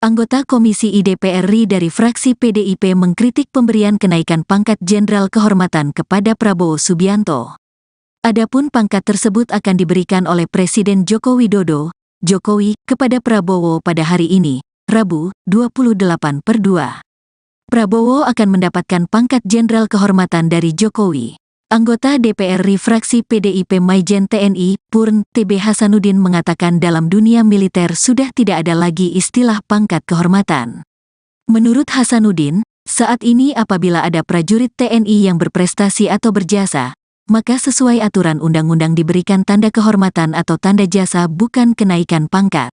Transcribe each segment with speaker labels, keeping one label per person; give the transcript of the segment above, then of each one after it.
Speaker 1: Anggota Komisi I DPR RI dari fraksi PDIP mengkritik pemberian kenaikan pangkat Jenderal Kehormatan kepada Prabowo Subianto. Adapun pangkat tersebut akan diberikan oleh Presiden Joko Widodo, Jokowi, kepada Prabowo pada hari ini, Rabu, 28/2. Prabowo akan mendapatkan pangkat Jenderal Kehormatan dari Jokowi. Anggota DPR RI fraksi PDIP Maijen TNI, Purn, TB Hasanuddin mengatakan dalam dunia militer sudah tidak ada lagi istilah pangkat kehormatan. Menurut Hasanuddin, saat ini apabila ada prajurit TNI yang berprestasi atau berjasa, maka sesuai aturan undang-undang diberikan tanda kehormatan atau tanda jasa bukan kenaikan pangkat.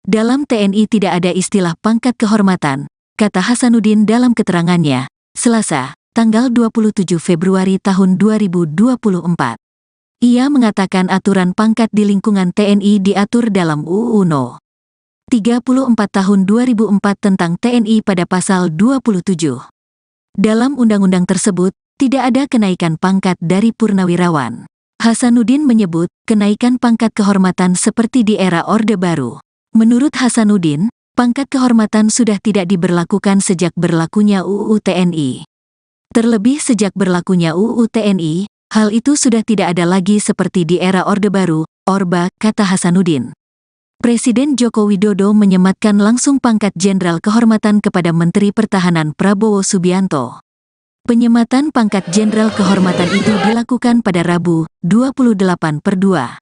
Speaker 1: Dalam TNI tidak ada istilah pangkat kehormatan, kata Hasanuddin dalam keterangannya, Selasa, tanggal 27 Februari tahun 2024. Ia mengatakan aturan pangkat di lingkungan TNI diatur dalam UU No. 34 tahun 2004 tentang TNI pada pasal 27. Dalam undang-undang tersebut, tidak ada kenaikan pangkat dari purnawirawan. Hasanuddin menyebut, kenaikan pangkat kehormatan seperti di era Orde Baru. Menurut Hasanuddin, pangkat kehormatan sudah tidak diberlakukan sejak berlakunya UU TNI. Terlebih sejak berlakunya UU TNI, hal itu sudah tidak ada lagi seperti di era Orde Baru, Orba, kata Hasanuddin. Presiden Joko Widodo menyematkan langsung pangkat Jenderal Kehormatan kepada Menteri Pertahanan Prabowo Subianto. Penyematan pangkat Jenderal Kehormatan itu dilakukan pada Rabu, 28/2.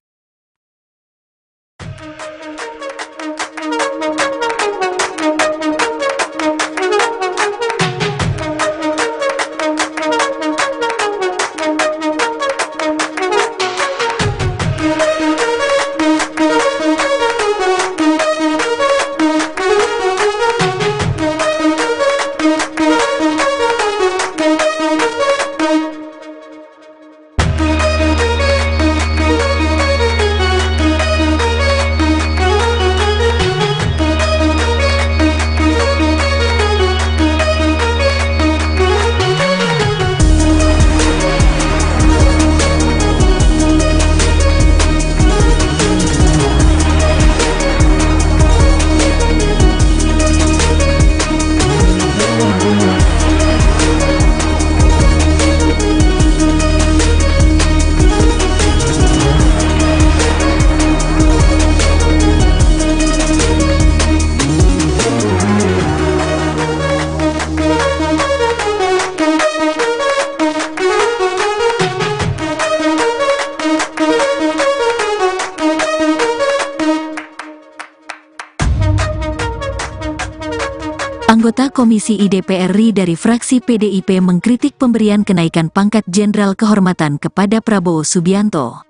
Speaker 1: Anggota Komisi I DPR RI dari fraksi PDIP mengkritik pemberian kenaikan pangkat Jenderal Kehormatan kepada Prabowo Subianto.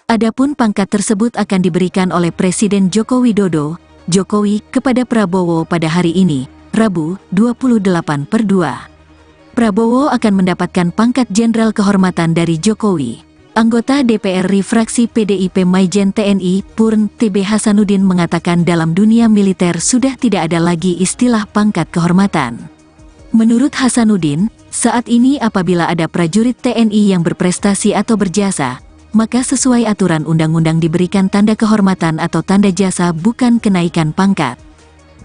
Speaker 1: Adapun pangkat tersebut akan diberikan oleh Presiden Joko Widodo, Jokowi, kepada Prabowo pada hari ini, Rabu, 28/2. Prabowo akan mendapatkan pangkat Jenderal Kehormatan dari Jokowi. Anggota DPR RI fraksi PDIP Maijen TNI, Purn, TB Hasanuddin mengatakan dalam dunia militer sudah tidak ada lagi istilah pangkat kehormatan. Menurut Hasanuddin, saat ini apabila ada prajurit TNI yang berprestasi atau berjasa, maka sesuai aturan undang-undang diberikan tanda kehormatan atau tanda jasa bukan kenaikan pangkat.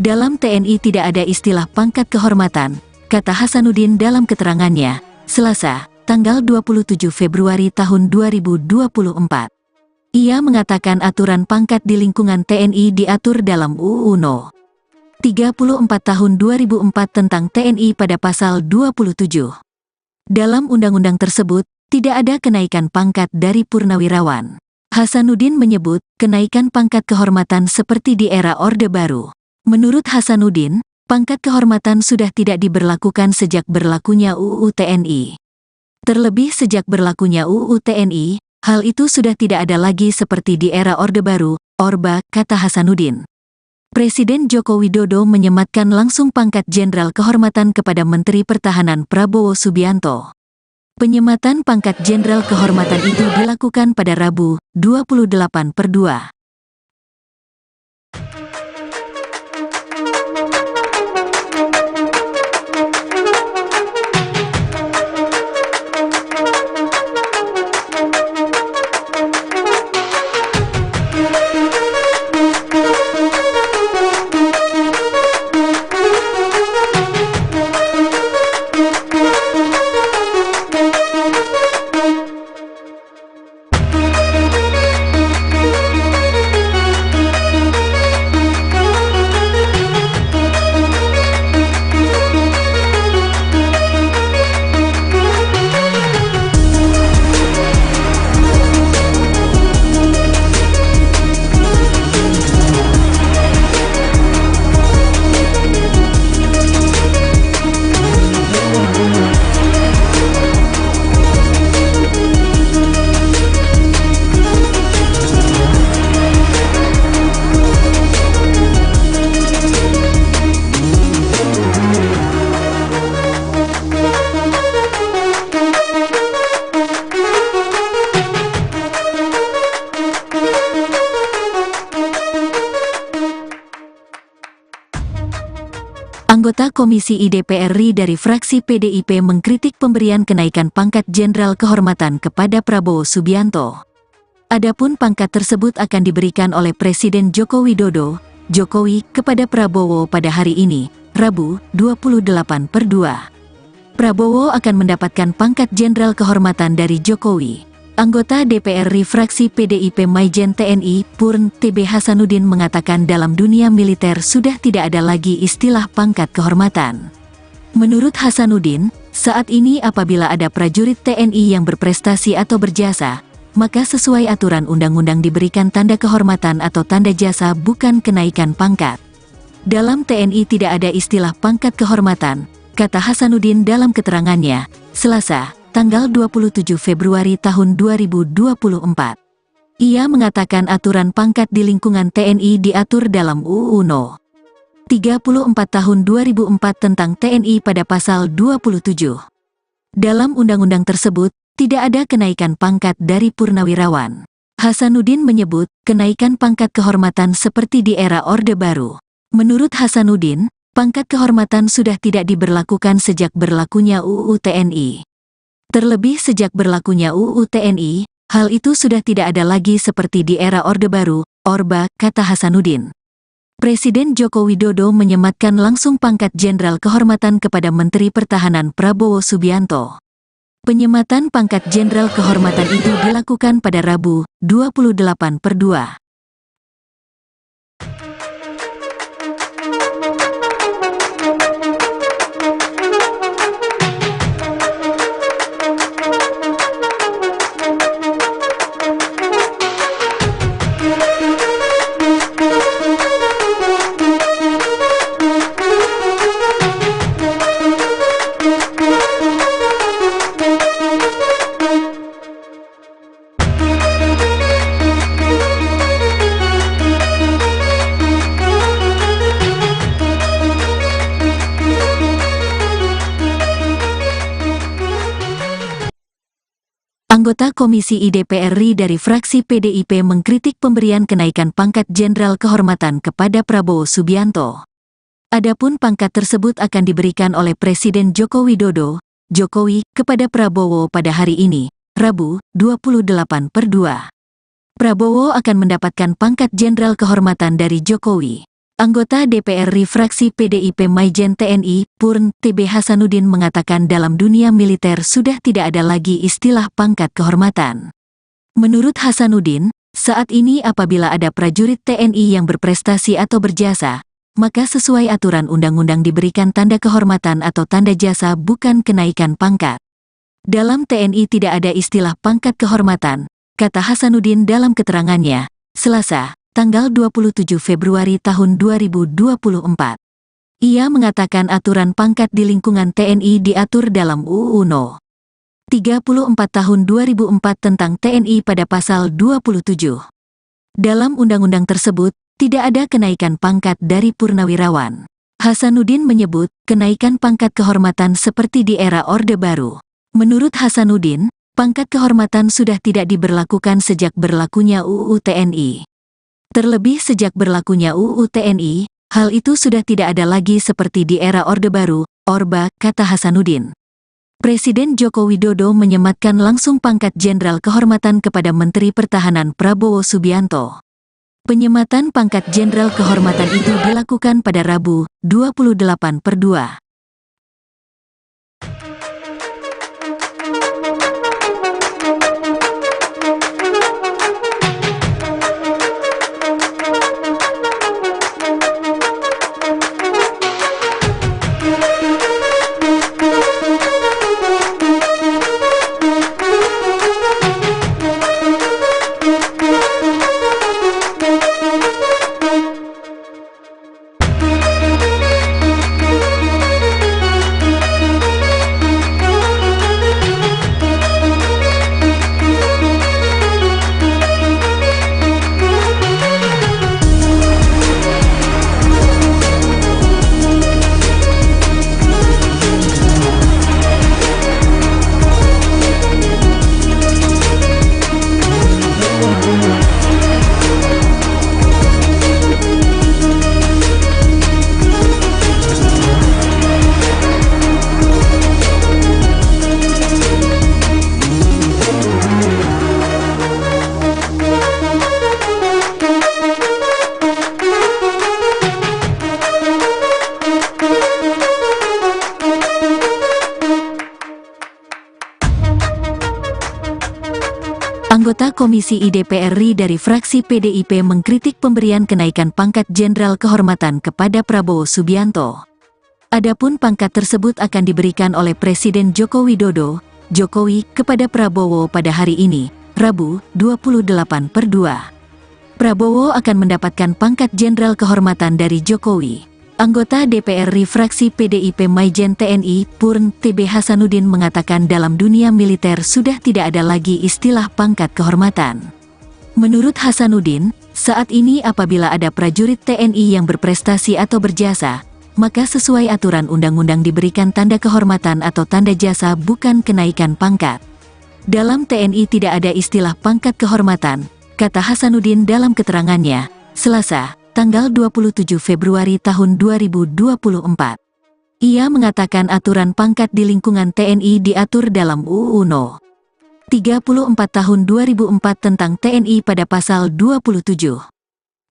Speaker 1: Dalam TNI tidak ada istilah pangkat kehormatan, kata Hasanuddin dalam keterangannya, Selasa, tanggal 27 Februari tahun 2024. Ia mengatakan aturan pangkat di lingkungan TNI diatur dalam UU No. 34 tahun 2004 tentang TNI pada pasal 27. Dalam undang-undang tersebut, tidak ada kenaikan pangkat dari purnawirawan. Hasanuddin menyebut, kenaikan pangkat kehormatan seperti di era Orde Baru. Menurut Hasanuddin, pangkat kehormatan sudah tidak diberlakukan sejak berlakunya UU TNI. Terlebih sejak berlakunya UU TNI, hal itu sudah tidak ada lagi seperti di era Orde Baru, Orba, kata Hasanuddin. Presiden Joko Widodo menyematkan langsung pangkat Jenderal Kehormatan kepada Menteri Pertahanan Prabowo Subianto. Penyematan pangkat Jenderal Kehormatan itu dilakukan pada Rabu, 28/2. Anggota Komisi I DPR RI dari fraksi PDIP mengkritik pemberian kenaikan pangkat Jenderal Kehormatan kepada Prabowo Subianto. Adapun pangkat tersebut akan diberikan oleh Presiden Joko Widodo, Jokowi, kepada Prabowo pada hari ini, Rabu, 28/2. Prabowo akan mendapatkan pangkat Jenderal Kehormatan dari Jokowi. Anggota DPR RI fraksi PDIP Maijen TNI, Purn TB Hasanuddin mengatakan dalam dunia militer sudah tidak ada lagi istilah pangkat kehormatan. Menurut Hasanuddin, saat ini apabila ada prajurit TNI yang berprestasi atau berjasa, maka sesuai aturan undang-undang diberikan tanda kehormatan atau tanda jasa, bukan kenaikan pangkat. Dalam TNI tidak ada istilah pangkat kehormatan, kata Hasanuddin dalam keterangannya, Selasa, tanggal 27 Februari tahun 2024. Ia mengatakan aturan pangkat di lingkungan TNI diatur dalam UU No. 34 tahun 2004 tentang TNI pada pasal 27. Dalam undang-undang tersebut, tidak ada kenaikan pangkat dari purnawirawan. Hasanuddin menyebut, kenaikan pangkat kehormatan seperti di era Orde Baru. Menurut Hasanuddin, pangkat kehormatan sudah tidak diberlakukan sejak berlakunya UU TNI. Terlebih sejak berlakunya UU TNI, hal itu sudah tidak ada lagi seperti di era Orde Baru, Orba, kata Hasanuddin. Presiden Joko Widodo menyematkan langsung pangkat Jenderal Kehormatan kepada Menteri Pertahanan Prabowo Subianto. Penyematan pangkat Jenderal Kehormatan itu dilakukan pada Rabu, 28/2. Anggota Komisi I DPR RI dari fraksi PDIP mengkritik pemberian kenaikan pangkat Jenderal Kehormatan kepada Prabowo Subianto. Adapun pangkat tersebut akan diberikan oleh Presiden Joko Widodo, Jokowi, kepada Prabowo pada hari ini, Rabu, 28/2. Prabowo akan mendapatkan pangkat Jenderal Kehormatan dari Jokowi. Anggota DPR RI fraksi PDIP Maijen TNI, Purn TB Hasanuddin mengatakan dalam dunia militer sudah tidak ada lagi istilah pangkat kehormatan. Menurut Hasanuddin, saat ini apabila ada prajurit TNI yang berprestasi atau berjasa, maka sesuai aturan undang-undang diberikan tanda kehormatan atau tanda jasa, bukan kenaikan pangkat. Dalam TNI tidak ada istilah pangkat kehormatan, kata Hasanuddin dalam keterangannya, Selasa, tanggal 27 Februari tahun 2024. Ia mengatakan aturan pangkat di lingkungan TNI diatur dalam UU No. 34 tahun 2004 tentang TNI pada pasal 27. Dalam undang-undang tersebut, tidak ada kenaikan pangkat dari purnawirawan. Hasanuddin menyebut, kenaikan pangkat kehormatan seperti di era Orde Baru. Menurut Hasanuddin, pangkat kehormatan sudah tidak diberlakukan sejak berlakunya UU TNI. Terlebih sejak berlakunya UU TNI, hal itu sudah tidak ada lagi seperti di era Orde Baru, Orba, kata Hasanuddin. Presiden Joko Widodo menyematkan langsung pangkat Jenderal Kehormatan kepada Menteri Pertahanan Prabowo Subianto. Penyematan pangkat Jenderal Kehormatan itu dilakukan pada Rabu, 28/2. Komisi I DPR RI dari fraksi PDIP mengkritik pemberian kenaikan pangkat Jenderal Kehormatan kepada Prabowo Subianto. Adapun pangkat tersebut akan diberikan oleh Presiden Joko Widodo, Jokowi, kepada Prabowo pada hari ini, Rabu, 28/2. Prabowo akan mendapatkan pangkat Jenderal Kehormatan dari Jokowi. Anggota DPR RI fraksi PDIP Maijen TNI Purn TB Hasanuddin mengatakan dalam dunia militer sudah tidak ada lagi istilah pangkat kehormatan. Menurut Hasanuddin, saat ini apabila ada prajurit TNI yang berprestasi atau berjasa, maka sesuai aturan undang-undang diberikan tanda kehormatan atau tanda jasa, bukan kenaikan pangkat. Dalam TNI tidak ada istilah pangkat kehormatan, kata Hasanuddin dalam keterangannya, Selasa, tanggal 27 Februari tahun 2024. Ia mengatakan aturan pangkat di lingkungan TNI diatur dalam UU No. 34 tahun 2004 tentang TNI pada pasal 27.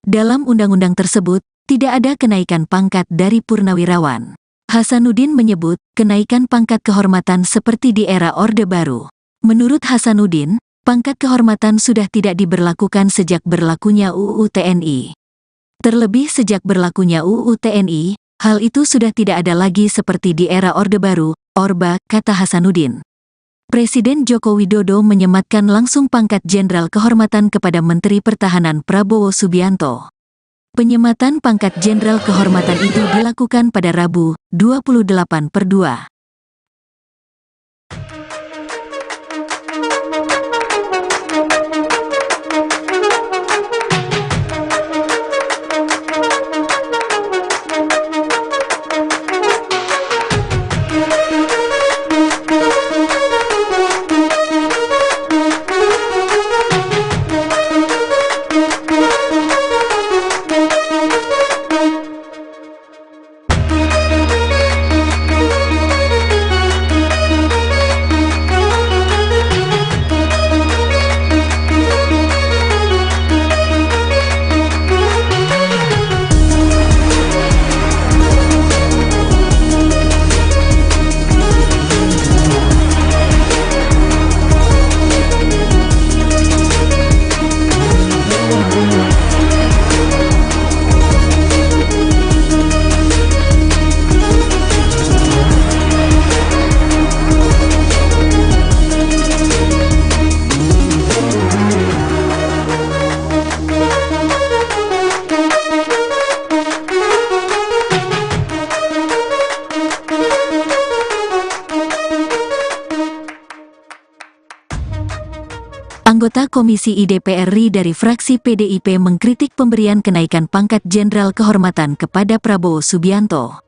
Speaker 1: Dalam undang-undang tersebut, tidak ada kenaikan pangkat dari purnawirawan. Hasanuddin menyebut, kenaikan pangkat kehormatan seperti di era Orde Baru. Menurut Hasanuddin, pangkat kehormatan sudah tidak diberlakukan sejak berlakunya UU TNI. Terlebih sejak berlakunya UU TNI, hal itu sudah tidak ada lagi seperti di era Orde Baru, Orba, kata Hasanuddin. Presiden Joko Widodo menyematkan langsung pangkat Jenderal Kehormatan kepada Menteri Pertahanan Prabowo Subianto. Penyematan pangkat Jenderal Kehormatan itu dilakukan pada Rabu, 28/2. Anggota Komisi I DPR RI dari fraksi PDIP mengkritik pemberian kenaikan pangkat Jenderal Kehormatan kepada Prabowo Subianto.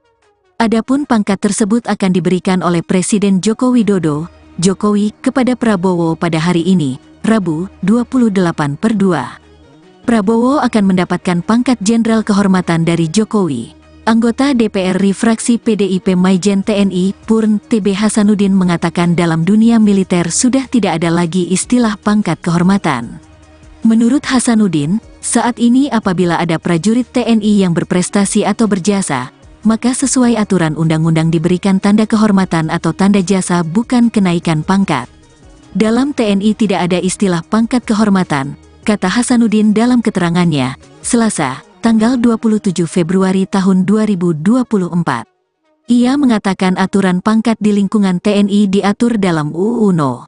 Speaker 1: Adapun pangkat tersebut akan diberikan oleh Presiden Joko Widodo, Jokowi, kepada Prabowo pada hari ini, Rabu, 28/2. Prabowo akan mendapatkan pangkat Jenderal Kehormatan dari Jokowi. Anggota DPR RI fraksi PDIP Maijen TNI Purn TB Hasanuddin mengatakan dalam dunia militer sudah tidak ada lagi istilah pangkat kehormatan. Menurut Hasanuddin, saat ini apabila ada prajurit TNI yang berprestasi atau berjasa, maka sesuai aturan undang-undang diberikan tanda kehormatan atau tanda jasa, bukan kenaikan pangkat. Dalam TNI tidak ada istilah pangkat kehormatan, kata Hasanuddin dalam keterangannya, Selasa, tanggal 27 Februari tahun 2024. Ia mengatakan aturan pangkat di lingkungan TNI diatur dalam UU No.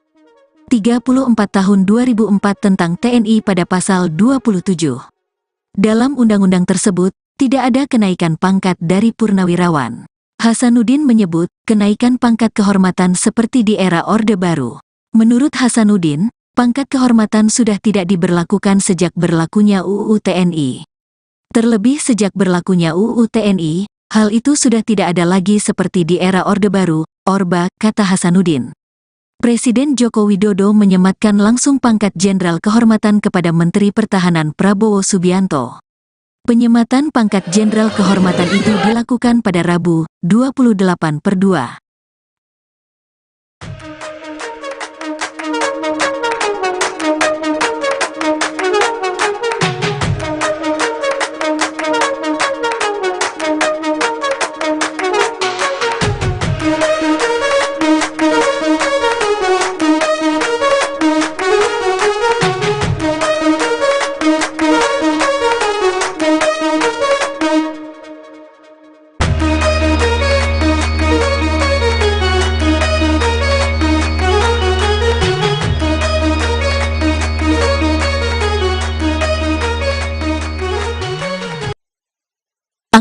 Speaker 1: 34 tahun 2004 tentang TNI pada pasal 27. Dalam undang-undang tersebut, tidak ada kenaikan pangkat dari purnawirawan. Hasanuddin menyebut, kenaikan pangkat kehormatan seperti di era Orde Baru. Menurut Hasanuddin, pangkat kehormatan sudah tidak diberlakukan sejak berlakunya UU TNI. Terlebih sejak berlakunya UU TNI, hal itu sudah tidak ada lagi seperti di era Orde Baru, Orba, kata Hasanuddin. Presiden Joko Widodo menyematkan langsung pangkat Jenderal Kehormatan kepada Menteri Pertahanan Prabowo Subianto. Penyematan pangkat Jenderal Kehormatan itu dilakukan pada Rabu, 28/2.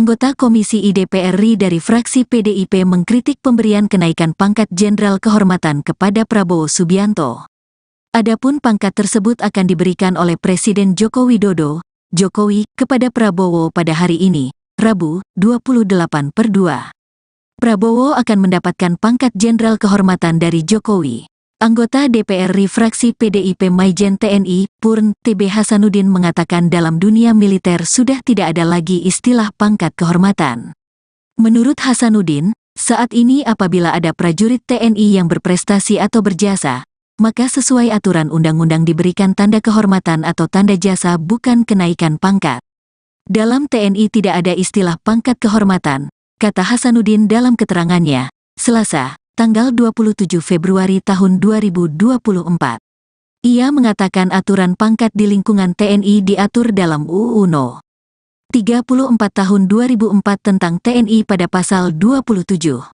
Speaker 1: Anggota Komisi I DPR RI dari fraksi PDIP mengkritik pemberian kenaikan pangkat Jenderal Kehormatan kepada Prabowo Subianto. Adapun pangkat tersebut akan diberikan oleh Presiden Joko Widodo, Jokowi, kepada Prabowo pada hari ini, Rabu, 28/2. Prabowo akan mendapatkan pangkat Jenderal Kehormatan dari Jokowi. Anggota DPR RI fraksi PDIP Maijen TNI, Purn, TB Hasanuddin mengatakan dalam dunia militer sudah tidak ada lagi istilah pangkat kehormatan. Menurut Hasanuddin, saat ini apabila ada prajurit TNI yang berprestasi atau berjasa, maka sesuai aturan undang-undang diberikan tanda kehormatan atau tanda jasa bukan kenaikan pangkat. Dalam TNI tidak ada istilah pangkat kehormatan, kata Hasanuddin dalam keterangannya, Selasa, tanggal 27 Februari tahun 2024. Ia mengatakan aturan pangkat di lingkungan TNI diatur dalam UU No. 34 tahun 2004 tentang TNI pada pasal 27.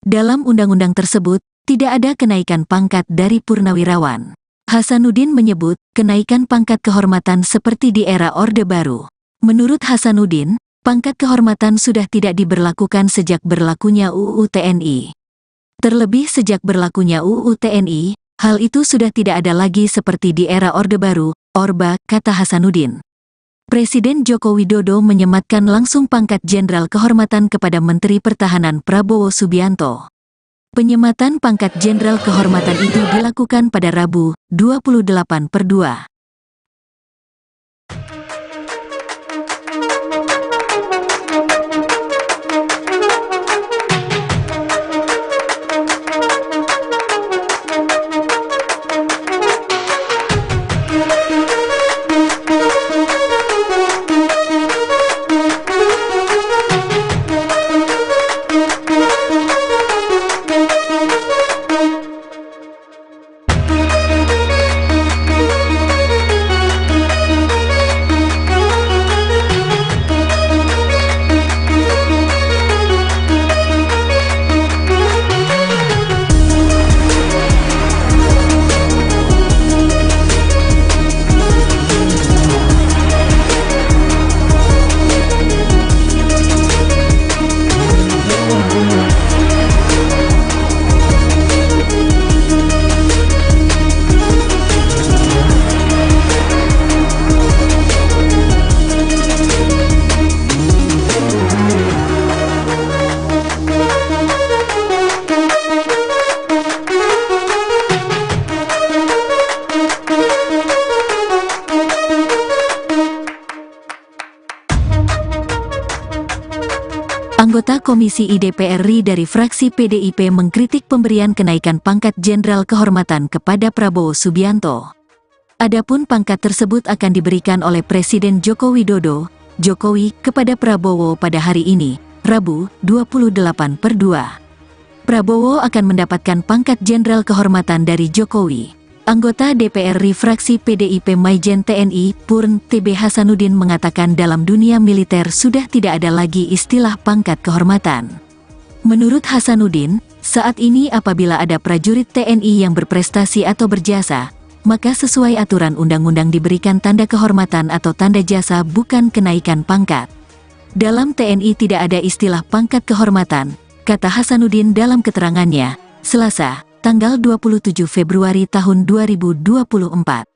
Speaker 1: Dalam undang-undang tersebut, tidak ada kenaikan pangkat dari purnawirawan. Hasanuddin menyebut kenaikan pangkat kehormatan seperti di era Orde Baru. Menurut Hasanuddin, pangkat kehormatan sudah tidak diberlakukan sejak berlakunya UU TNI. Terlebih sejak berlakunya UU TNI, hal itu sudah tidak ada lagi seperti di era Orde Baru, Orba, kata Hasanuddin. Presiden Joko Widodo menyematkan langsung pangkat Jenderal Kehormatan kepada Menteri Pertahanan Prabowo Subianto. Penyematan pangkat Jenderal Kehormatan itu dilakukan pada Rabu, 28/2. Anggota Komisi I DPR RI dari fraksi PDIP mengkritik pemberian kenaikan pangkat Jenderal Kehormatan kepada Prabowo Subianto. Adapun pangkat tersebut akan diberikan oleh Presiden Joko Widodo, Jokowi, kepada Prabowo pada hari ini, Rabu, 28/2. Prabowo akan mendapatkan pangkat Jenderal Kehormatan dari Jokowi. Anggota DPR RI fraksi PDIP Maijen TNI, Purn, TB Hasanuddin mengatakan dalam dunia militer sudah tidak ada lagi istilah pangkat kehormatan. Menurut Hasanuddin, saat ini apabila ada prajurit TNI yang berprestasi atau berjasa, maka sesuai aturan undang-undang diberikan tanda kehormatan atau tanda jasa bukan kenaikan pangkat. Dalam TNI tidak ada istilah pangkat kehormatan, kata Hasanuddin dalam keterangannya, Selasa, tanggal 27 Februari tahun 2024.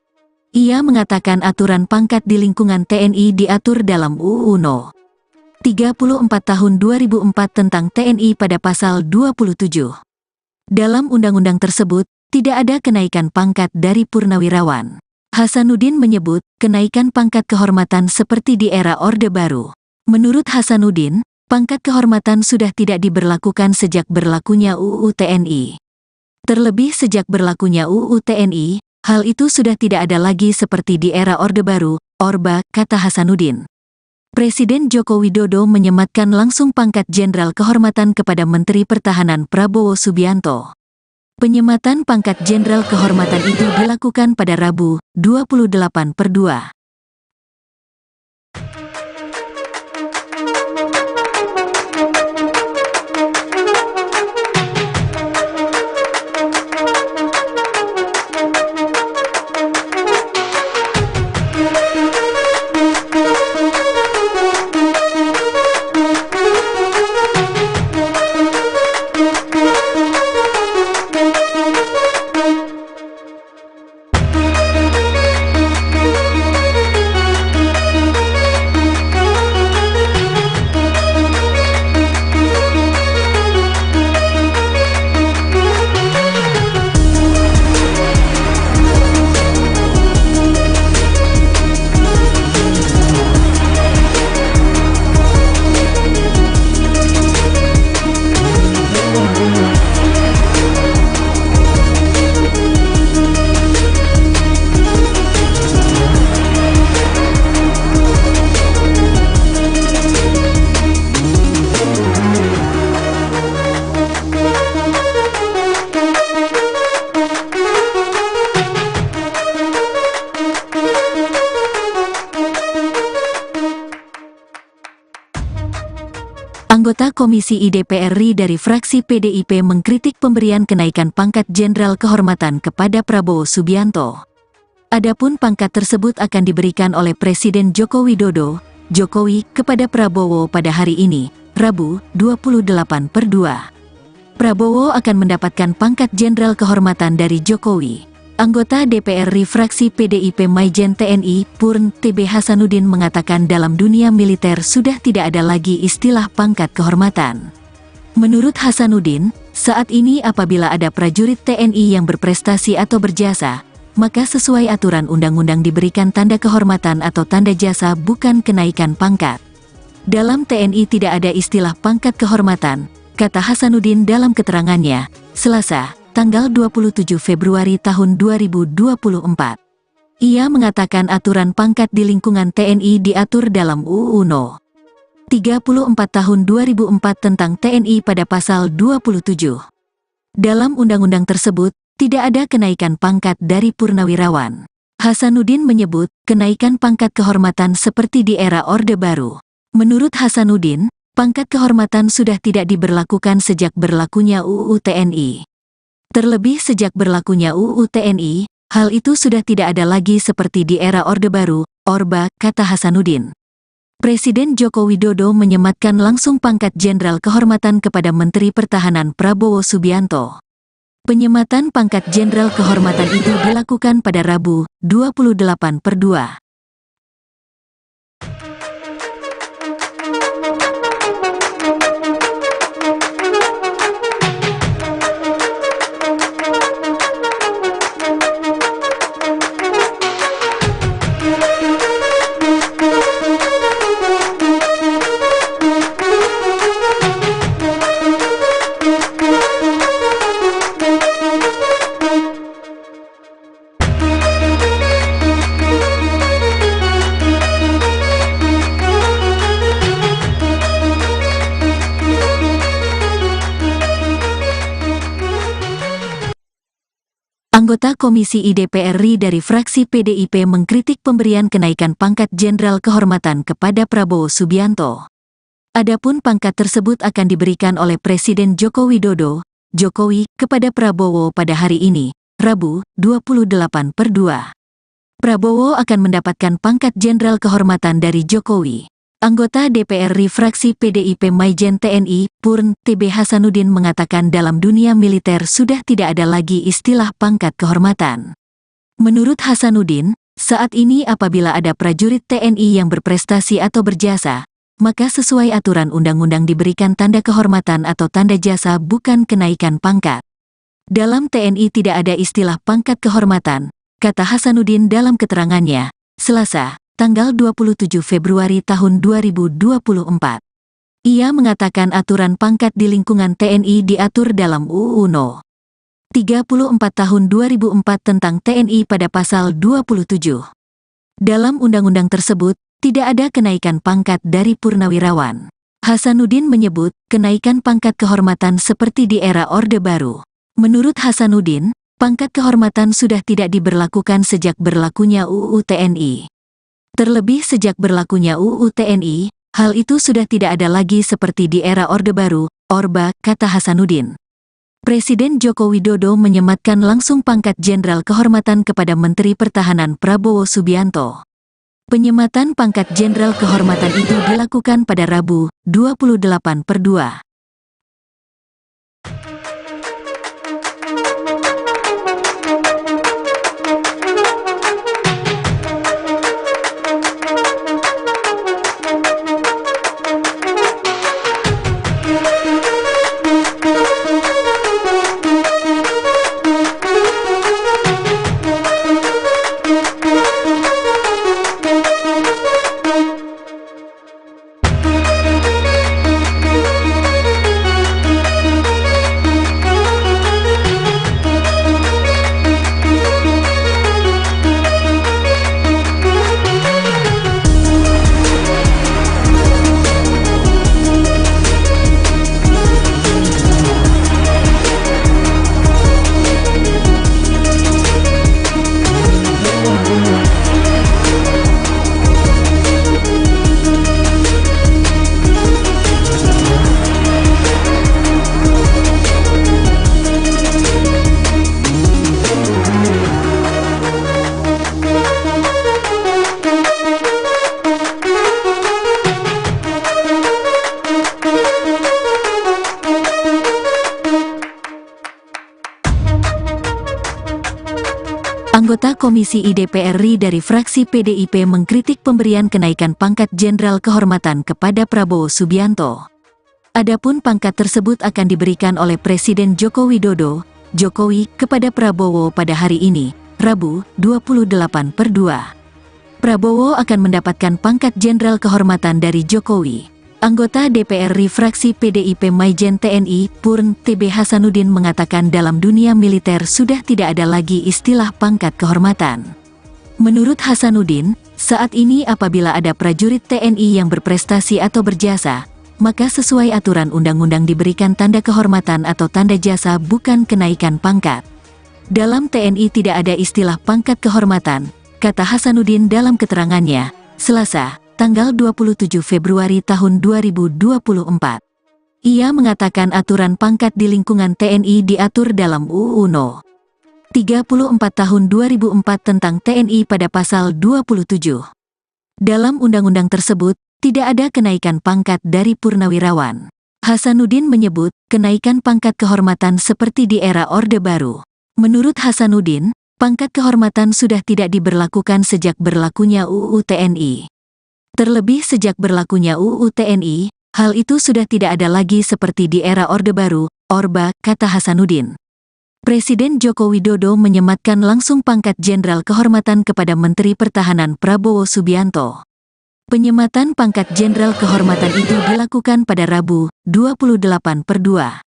Speaker 1: Ia mengatakan aturan pangkat di lingkungan TNI diatur dalam UU No. 34 tahun 2004 tentang TNI pada pasal 27. Dalam undang-undang tersebut, tidak ada kenaikan pangkat dari purnawirawan. Hasanuddin menyebut kenaikan pangkat kehormatan seperti di era Orde Baru. Menurut Hasanuddin, pangkat kehormatan sudah tidak diberlakukan sejak berlakunya UU TNI. Terlebih sejak berlakunya UU TNI, hal itu sudah tidak ada lagi seperti di era Orde Baru, Orba, kata Hasanuddin. Presiden Joko Widodo menyematkan langsung pangkat Jenderal Kehormatan kepada Menteri Pertahanan Prabowo Subianto. Penyematan pangkat Jenderal Kehormatan itu dilakukan pada Rabu, 28/2. Anggota Komisi I DPR RI dari fraksi PDIP mengkritik pemberian kenaikan pangkat Jenderal Kehormatan kepada Prabowo Subianto. Adapun pangkat tersebut akan diberikan oleh Presiden Joko Widodo, Jokowi, kepada Prabowo pada hari ini, Rabu, 28/2. Prabowo akan mendapatkan pangkat Jenderal Kehormatan dari Jokowi. Anggota DPR RI fraksi PDIP Maijen TNI, Purn TB Hasanuddin mengatakan dalam dunia militer sudah tidak ada lagi istilah pangkat kehormatan. Menurut Hasanuddin, saat ini apabila ada prajurit TNI yang berprestasi atau berjasa, maka sesuai aturan undang-undang diberikan tanda kehormatan atau tanda jasa bukan kenaikan pangkat. Dalam TNI tidak ada istilah pangkat kehormatan, kata Hasanuddin dalam keterangannya, Selasa, tanggal 27 Februari tahun 2024. Ia mengatakan aturan pangkat di lingkungan TNI diatur dalam UU No. 34 tahun 2004 tentang TNI pada pasal 27. Dalam undang-undang tersebut, tidak ada kenaikan pangkat dari purnawirawan. Hasanuddin menyebut, kenaikan pangkat kehormatan seperti di era Orde Baru. Menurut Hasanuddin, pangkat kehormatan sudah tidak diberlakukan sejak berlakunya UU TNI. Terlebih sejak berlakunya UU TNI, hal itu sudah tidak ada lagi seperti di era Orde Baru, Orba, kata Hasanuddin. Presiden Joko Widodo menyematkan langsung pangkat Jenderal Kehormatan kepada Menteri Pertahanan Prabowo Subianto. Penyematan pangkat Jenderal Kehormatan itu dilakukan pada Rabu, 28/2. Anggota Komisi I DPR RI dari fraksi PDIP mengkritik pemberian kenaikan pangkat Jenderal Kehormatan kepada Prabowo Subianto. Adapun pangkat tersebut akan diberikan oleh Presiden Joko Widodo, Jokowi, kepada Prabowo pada hari ini, Rabu, 28/2. Prabowo akan mendapatkan pangkat Jenderal Kehormatan dari Jokowi. Anggota DPR RI fraksi PDIP Maijen TNI, Purn TB Hasanuddin mengatakan dalam dunia militer sudah tidak ada lagi istilah pangkat kehormatan. Menurut Hasanuddin, saat ini apabila ada prajurit TNI yang berprestasi atau berjasa, maka sesuai aturan undang-undang diberikan tanda kehormatan atau tanda jasa bukan kenaikan pangkat. Dalam TNI tidak ada istilah pangkat kehormatan, kata Hasanuddin dalam keterangannya, Selasa, tanggal 27 Februari tahun 2024. Ia mengatakan aturan pangkat di lingkungan TNI diatur dalam UU No. 34 tahun 2004 tentang TNI pada pasal 27. Dalam undang-undang tersebut, tidak ada kenaikan pangkat dari purnawirawan. Hasanuddin menyebut, kenaikan pangkat kehormatan seperti di era Orde Baru. Menurut Hasanuddin, pangkat kehormatan sudah tidak diberlakukan sejak berlakunya UU TNI. Terlebih sejak berlakunya UU TNI, hal itu sudah tidak ada lagi seperti di era Orde Baru, Orba, kata Hasanuddin. Presiden Joko Widodo menyematkan langsung pangkat Jenderal Kehormatan kepada Menteri Pertahanan Prabowo Subianto. Penyematan pangkat Jenderal Kehormatan itu dilakukan pada Rabu, 28/2. Anggota Komisi I DPR RI dari fraksi PDIP mengkritik pemberian kenaikan pangkat Jenderal Kehormatan kepada Prabowo Subianto. Adapun pangkat tersebut akan diberikan oleh Presiden Joko Widodo, Jokowi, kepada Prabowo pada hari ini, Rabu, 28/2. Prabowo akan mendapatkan pangkat Jenderal Kehormatan dari Jokowi. Anggota DPR RI fraksi PDIP Maijen TNI, Purn TB Hasanuddin mengatakan dalam dunia militer sudah tidak ada lagi istilah pangkat kehormatan. Menurut Hasanuddin, saat ini apabila ada prajurit TNI yang berprestasi atau berjasa, maka sesuai aturan undang-undang diberikan tanda kehormatan atau tanda jasa bukan kenaikan pangkat. Dalam TNI tidak ada istilah pangkat kehormatan, kata Hasanuddin dalam keterangannya, Selasa, tanggal 27 Februari tahun 2024. Ia mengatakan aturan pangkat di lingkungan TNI diatur dalam UU No. 34 tahun 2004 tentang TNI pada pasal 27. Dalam undang-undang tersebut, tidak ada kenaikan pangkat dari purnawirawan. Hasanuddin menyebut, kenaikan pangkat kehormatan seperti di era Orde Baru. Menurut Hasanuddin, pangkat kehormatan sudah tidak diberlakukan sejak berlakunya UU TNI. Terlebih sejak berlakunya UU TNI, hal itu sudah tidak ada lagi seperti di era Orde Baru, Orba, kata Hasanuddin. Presiden Joko Widodo menyematkan langsung pangkat Jenderal Kehormatan kepada Menteri Pertahanan Prabowo Subianto. Penyematan pangkat Jenderal Kehormatan itu dilakukan pada Rabu, 28/2.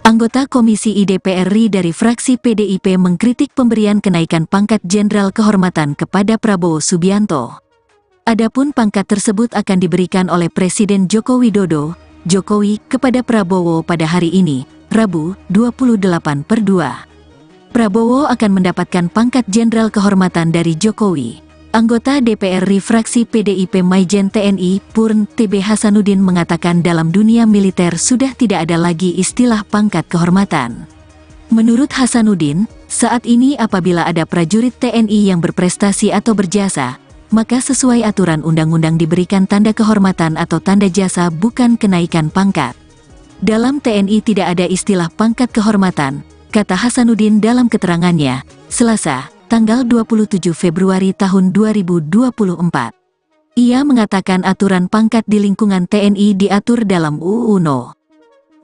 Speaker 1: Anggota Komisi I DPR RI dari fraksi PDIP mengkritik pemberian kenaikan pangkat Jenderal Kehormatan kepada Prabowo Subianto. Adapun pangkat tersebut akan diberikan oleh Presiden Joko Widodo, Jokowi, kepada Prabowo pada hari ini, Rabu, 28/2. Prabowo akan mendapatkan pangkat Jenderal Kehormatan dari Jokowi. Anggota DPR RI fraksi PDIP Maijen TNI, Purn TB Hasanuddin mengatakan dalam dunia militer sudah tidak ada lagi istilah pangkat kehormatan. Menurut Hasanuddin, saat ini apabila ada prajurit TNI yang berprestasi atau berjasa, maka sesuai aturan undang-undang diberikan tanda kehormatan atau tanda jasa bukan kenaikan pangkat. Dalam TNI tidak ada istilah pangkat kehormatan, kata Hasanuddin dalam keterangannya, Selasa, tanggal 27 Februari tahun 2024. Ia mengatakan aturan pangkat di lingkungan TNI diatur dalam UU No.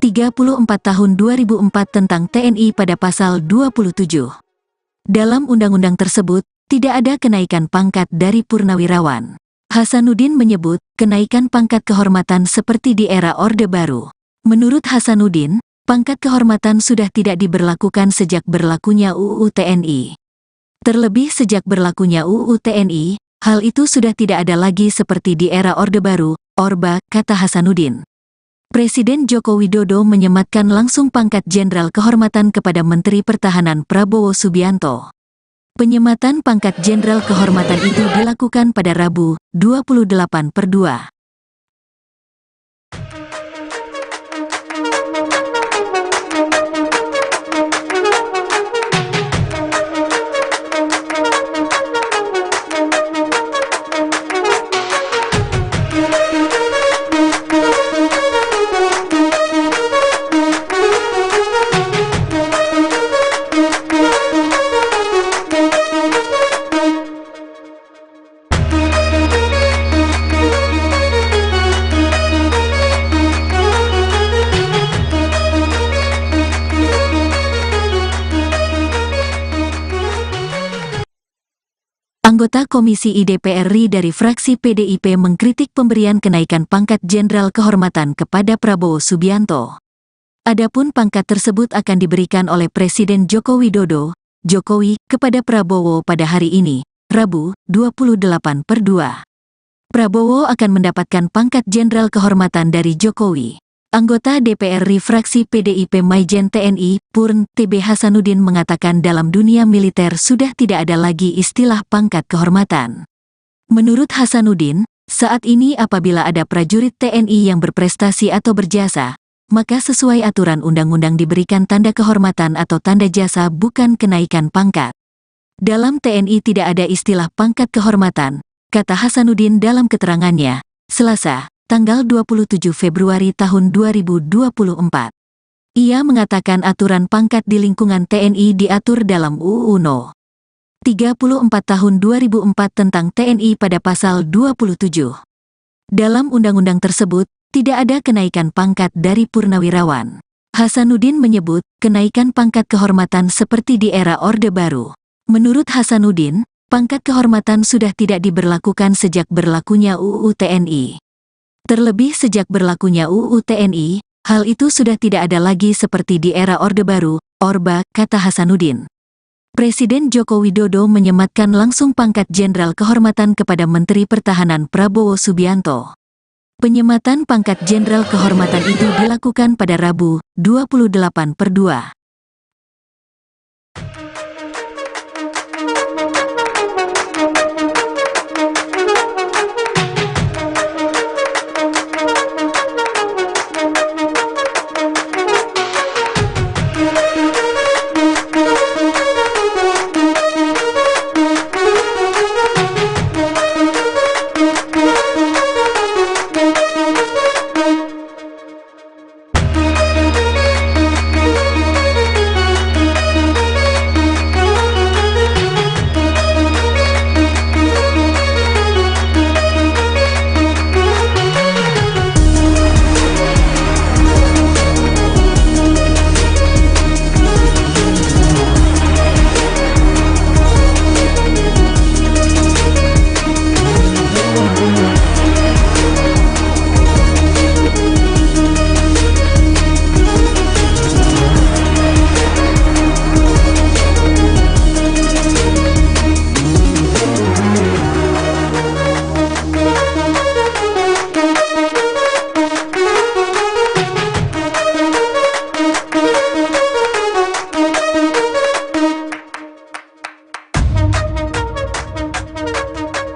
Speaker 1: 34 tahun 2004 tentang TNI pada pasal 27. Dalam undang-undang tersebut, tidak ada kenaikan pangkat dari purnawirawan. Hasanuddin menyebut, kenaikan pangkat kehormatan seperti di era Orde Baru. Menurut Hasanuddin, pangkat kehormatan sudah tidak diberlakukan sejak berlakunya UU TNI. Terlebih sejak berlakunya UU TNI, hal itu sudah tidak ada lagi seperti di era Orde Baru, Orba, kata Hasanuddin. Presiden Joko Widodo menyematkan langsung pangkat Jenderal Kehormatan kepada Menteri Pertahanan Prabowo Subianto. Penyematan pangkat Jenderal Kehormatan itu dilakukan pada Rabu, 28/2. Anggota Komisi I DPR RI dari fraksi PDIP mengkritik pemberian kenaikan pangkat Jenderal Kehormatan kepada Prabowo Subianto. Adapun pangkat tersebut akan diberikan oleh Presiden Joko Widodo, Jokowi, kepada Prabowo pada hari ini, Rabu, 28/2. Prabowo akan mendapatkan pangkat Jenderal Kehormatan dari Jokowi. Anggota DPR RI fraksi PDIP Maijen TNI, Purn, TB Hasanuddin mengatakan dalam dunia militer sudah tidak ada lagi istilah pangkat kehormatan. Menurut Hasanuddin, saat ini apabila ada prajurit TNI yang berprestasi atau berjasa, maka sesuai aturan undang-undang diberikan tanda kehormatan atau tanda jasa bukan kenaikan pangkat. Dalam TNI tidak ada istilah pangkat kehormatan, kata Hasanuddin dalam keterangannya, Selasa, tanggal 27 Februari tahun 2024. Ia mengatakan aturan pangkat di lingkungan TNI diatur dalam UU No. 34 tahun 2004 tentang TNI pada pasal 27. Dalam undang-undang tersebut, tidak ada kenaikan pangkat dari purnawirawan. Hasanuddin menyebut kenaikan pangkat kehormatan seperti di era Orde Baru. Menurut Hasanuddin, pangkat kehormatan sudah tidak diberlakukan sejak berlakunya UU TNI. Terlebih sejak berlakunya UU TNI, hal itu sudah tidak ada lagi seperti di era Orde Baru, Orba, kata Hasanuddin. Presiden Joko Widodo menyematkan langsung pangkat Jenderal Kehormatan kepada Menteri Pertahanan Prabowo Subianto. Penyematan pangkat Jenderal Kehormatan itu dilakukan pada Rabu, 28/2.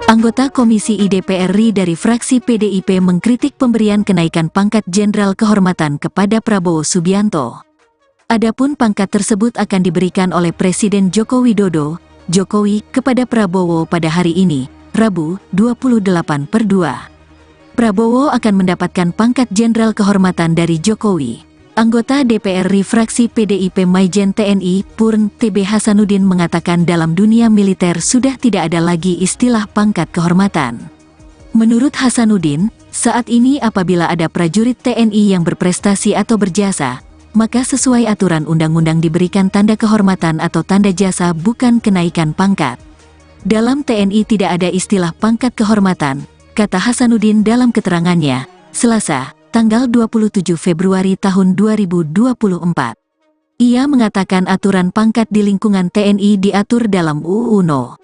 Speaker 1: Anggota Komisi I DPR RI dari fraksi PDIP mengkritik pemberian kenaikan pangkat Jenderal Kehormatan kepada Prabowo Subianto. Adapun pangkat tersebut akan diberikan oleh Presiden Joko Widodo, Jokowi, kepada Prabowo pada hari ini, Rabu, 28/2. Prabowo akan mendapatkan pangkat Jenderal Kehormatan dari Jokowi. Anggota DPR RI fraksi PDIP Maijen TNI, Purn, TB Hasanuddin mengatakan dalam dunia militer sudah tidak ada lagi istilah pangkat kehormatan. Menurut Hasanuddin, saat ini apabila ada prajurit TNI yang berprestasi atau berjasa, maka sesuai aturan undang-undang diberikan tanda kehormatan atau tanda jasa bukan kenaikan pangkat. Dalam TNI tidak ada istilah pangkat kehormatan, kata Hasanuddin dalam keterangannya, Selasa, tanggal 27 Februari tahun 2024. Ia mengatakan aturan pangkat di lingkungan TNI diatur dalam UU No.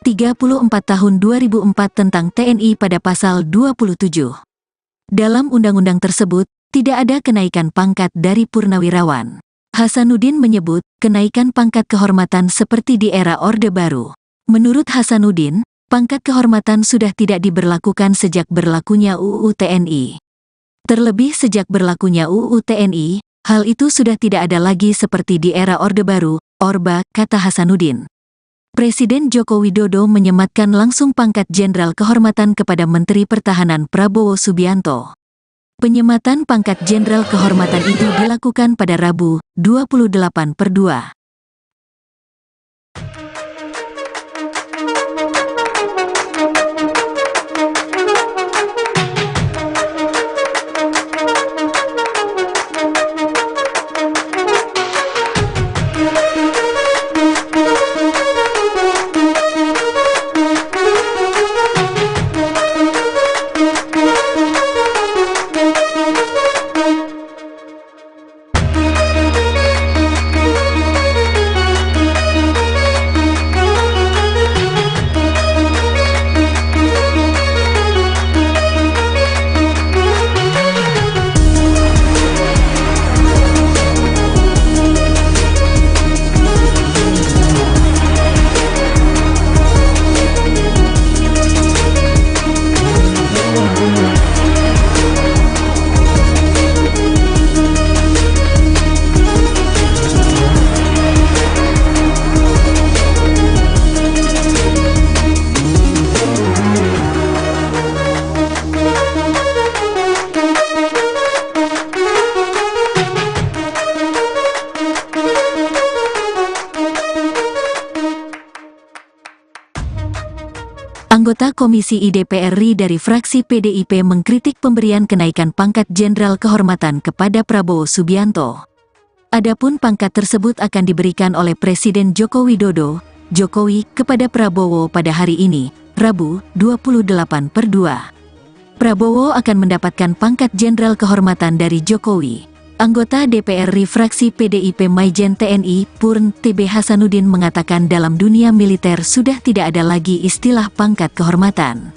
Speaker 1: 34 tahun 2004 tentang TNI pada pasal 27. Dalam undang-undang tersebut, tidak ada kenaikan pangkat dari purnawirawan. Hasanuddin menyebut kenaikan pangkat kehormatan seperti di era Orde Baru. Menurut Hasanuddin, pangkat kehormatan sudah tidak diberlakukan sejak berlakunya UU TNI. Terlebih sejak berlakunya UU TNI, hal itu sudah tidak ada lagi seperti di era Orde Baru, Orba, kata Hasanuddin. Presiden Joko Widodo menyematkan langsung pangkat Jenderal Kehormatan kepada Menteri Pertahanan Prabowo Subianto. Penyematan pangkat Jenderal Kehormatan itu dilakukan pada Rabu, 28/2. Anggota Komisi I DPR RI dari fraksi PDIP mengkritik pemberian kenaikan pangkat Jenderal Kehormatan kepada Prabowo Subianto. Adapun pangkat tersebut akan diberikan oleh Presiden Joko Widodo, Jokowi, kepada Prabowo pada hari ini, Rabu, 28/2. Prabowo akan mendapatkan pangkat Jenderal Kehormatan dari Jokowi. Anggota DPR RI fraksi PDIP Maijen TNI, Purn TB Hasanuddin mengatakan dalam dunia militer sudah tidak ada lagi istilah pangkat kehormatan.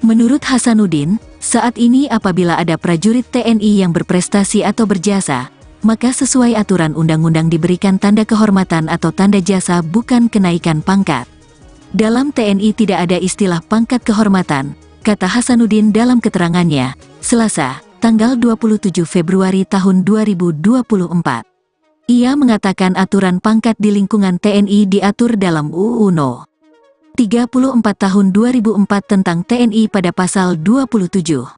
Speaker 1: Menurut Hasanuddin, saat ini apabila ada prajurit TNI yang berprestasi atau berjasa, maka sesuai aturan undang-undang diberikan tanda kehormatan atau tanda jasa bukan kenaikan pangkat. Dalam TNI tidak ada istilah pangkat kehormatan, kata Hasanuddin dalam keterangannya, Selasa, tanggal 27 Februari tahun 2024. Ia mengatakan aturan pangkat di lingkungan TNI diatur dalam UU No. 34 tahun 2004 tentang TNI pada pasal 27.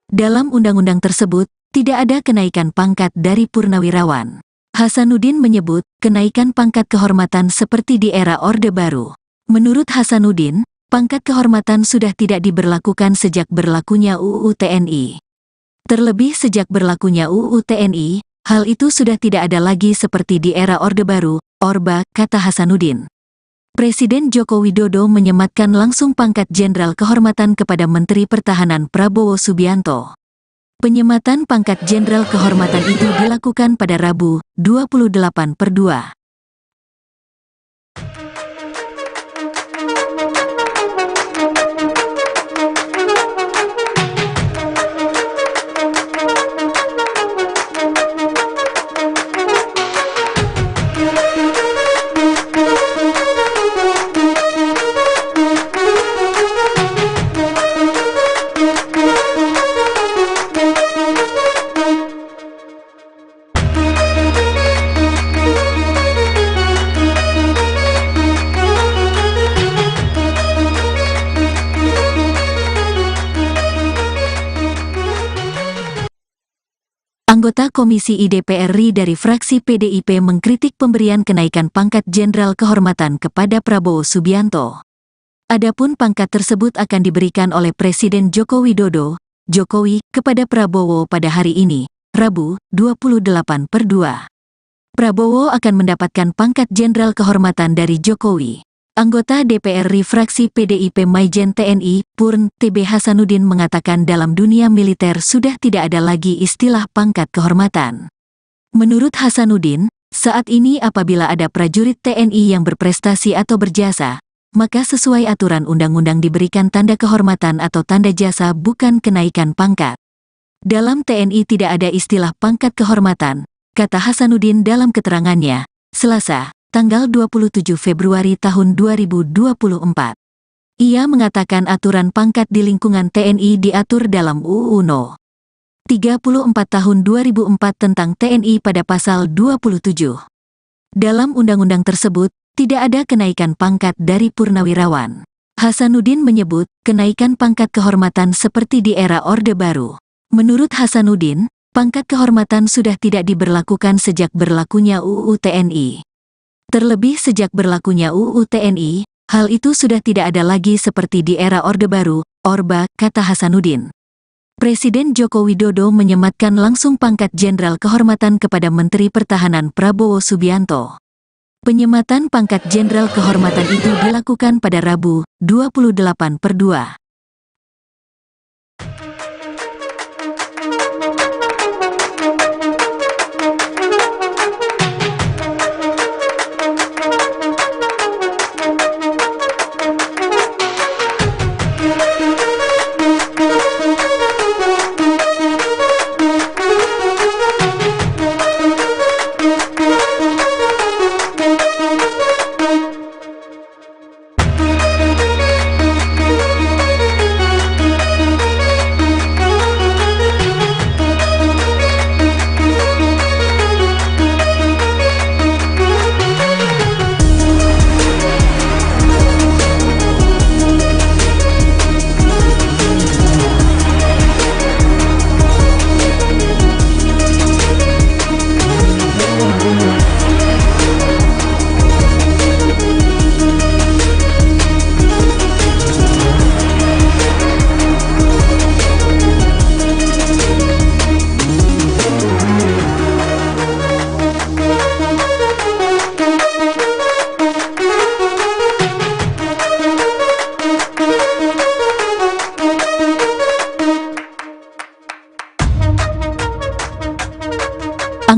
Speaker 1: Dalam undang-undang tersebut, tidak ada kenaikan pangkat dari purnawirawan. Hasanuddin menyebut, kenaikan pangkat kehormatan seperti di era Orde Baru. Menurut Hasanuddin, pangkat kehormatan sudah tidak diberlakukan sejak berlakunya UU TNI. Terlebih sejak berlakunya UU TNI, hal itu sudah tidak ada lagi seperti di era Orde Baru, Orba, kata Hasanuddin. Presiden Joko Widodo menyematkan langsung pangkat Jenderal Kehormatan kepada Menteri Pertahanan Prabowo Subianto. Penyematan pangkat Jenderal Kehormatan itu dilakukan pada Rabu, 28/2. Anggota Komisi I DPR RI dari fraksi PDIP mengkritik pemberian kenaikan pangkat Jenderal Kehormatan kepada Prabowo Subianto. Adapun pangkat tersebut akan diberikan oleh Presiden Joko Widodo, Jokowi, kepada Prabowo pada hari ini, Rabu, 28/2. Prabowo akan mendapatkan pangkat Jenderal Kehormatan dari Jokowi. Anggota DPR RI fraksi PDIP Maijen TNI, Purn TB Hasanuddin mengatakan dalam dunia militer sudah tidak ada lagi istilah pangkat kehormatan. Menurut Hasanuddin, saat ini apabila ada prajurit TNI yang berprestasi atau berjasa, maka sesuai aturan undang-undang diberikan tanda kehormatan atau tanda jasa bukan kenaikan pangkat. Dalam TNI tidak ada istilah pangkat kehormatan, kata Hasanuddin dalam keterangannya, Selasa, tanggal 27 Februari tahun 2024. Ia mengatakan aturan pangkat di lingkungan TNI diatur dalam UU No. 34 tahun 2004 tentang TNI pada pasal 27. Dalam undang-undang tersebut, tidak ada kenaikan pangkat dari purnawirawan. Hasanuddin menyebut, kenaikan pangkat kehormatan seperti di era Orde Baru. Menurut Hasanuddin, pangkat kehormatan sudah tidak diberlakukan sejak berlakunya UU TNI. Terlebih sejak berlakunya UU TNI, hal itu sudah tidak ada lagi seperti di era Orde Baru, Orba, kata Hasanuddin. Presiden Joko Widodo menyematkan langsung pangkat Jenderal Kehormatan kepada Menteri Pertahanan Prabowo Subianto. Penyematan pangkat Jenderal Kehormatan itu dilakukan pada Rabu, 28/2.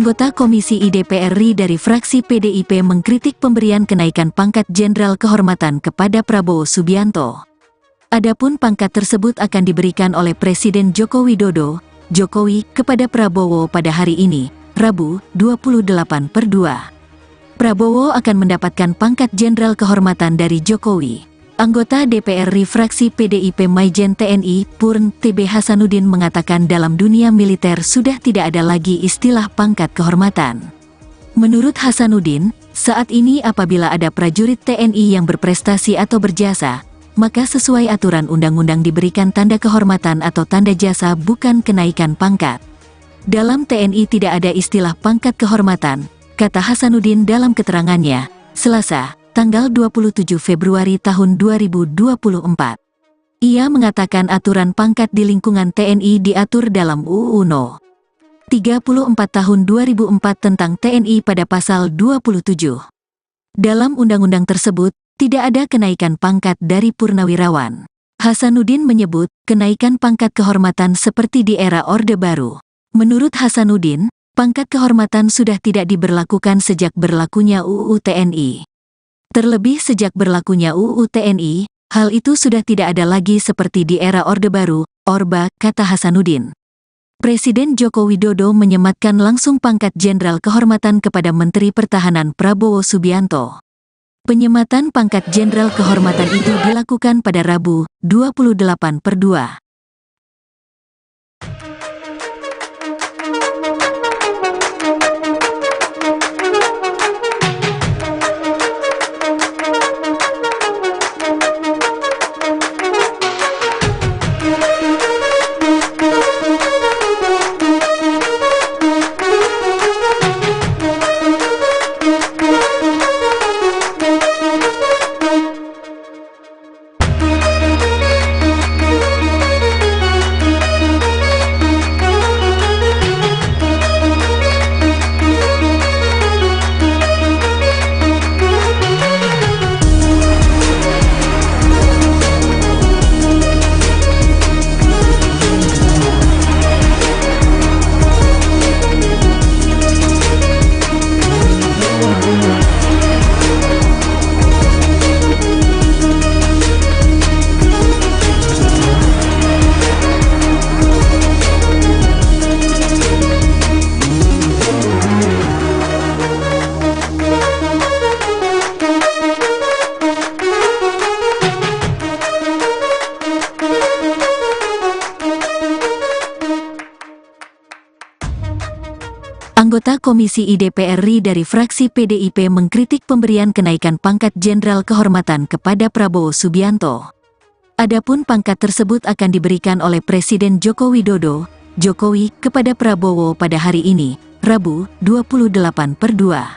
Speaker 1: Anggota Komisi I DPR RI dari fraksi PDIP mengkritik pemberian kenaikan pangkat Jenderal Kehormatan kepada Prabowo Subianto. Adapun pangkat tersebut akan diberikan oleh Presiden Joko Widodo, Jokowi, kepada Prabowo pada hari ini, Rabu, 28/2. Prabowo akan mendapatkan pangkat Jenderal Kehormatan dari Jokowi. Anggota DPR RI fraksi PDIP Maijen TNI, Purn TB Hasanuddin mengatakan dalam dunia militer sudah tidak ada lagi istilah pangkat kehormatan. Menurut Hasanuddin, saat ini apabila ada prajurit TNI yang berprestasi atau berjasa, maka sesuai aturan undang-undang diberikan tanda kehormatan atau tanda jasa bukan kenaikan pangkat. Dalam TNI tidak ada istilah pangkat kehormatan, kata Hasanuddin dalam keterangannya, Selasa, tanggal 27 Februari tahun 2024. Ia mengatakan aturan pangkat di lingkungan TNI diatur dalam UU No. 34 tahun 2004 tentang TNI pada pasal 27. Dalam undang-undang tersebut, tidak ada kenaikan pangkat dari purnawirawan. Hasanuddin menyebut, kenaikan pangkat kehormatan seperti di era Orde Baru. Menurut Hasanuddin, pangkat kehormatan sudah tidak diberlakukan sejak berlakunya UU TNI. Terlebih sejak berlakunya UU TNI, hal itu sudah tidak ada lagi seperti di era Orde Baru, Orba, kata Hasanuddin. Presiden Joko Widodo menyematkan langsung pangkat Jenderal Kehormatan kepada Menteri Pertahanan Prabowo Subianto. Penyematan pangkat Jenderal Kehormatan itu dilakukan pada Rabu, 28/2. Anggota Komisi I DPR RI dari fraksi PDIP mengkritik pemberian kenaikan pangkat Jenderal Kehormatan kepada Prabowo Subianto. Adapun pangkat tersebut akan diberikan oleh Presiden Joko Widodo, Jokowi, kepada Prabowo pada hari ini, Rabu, 28/2.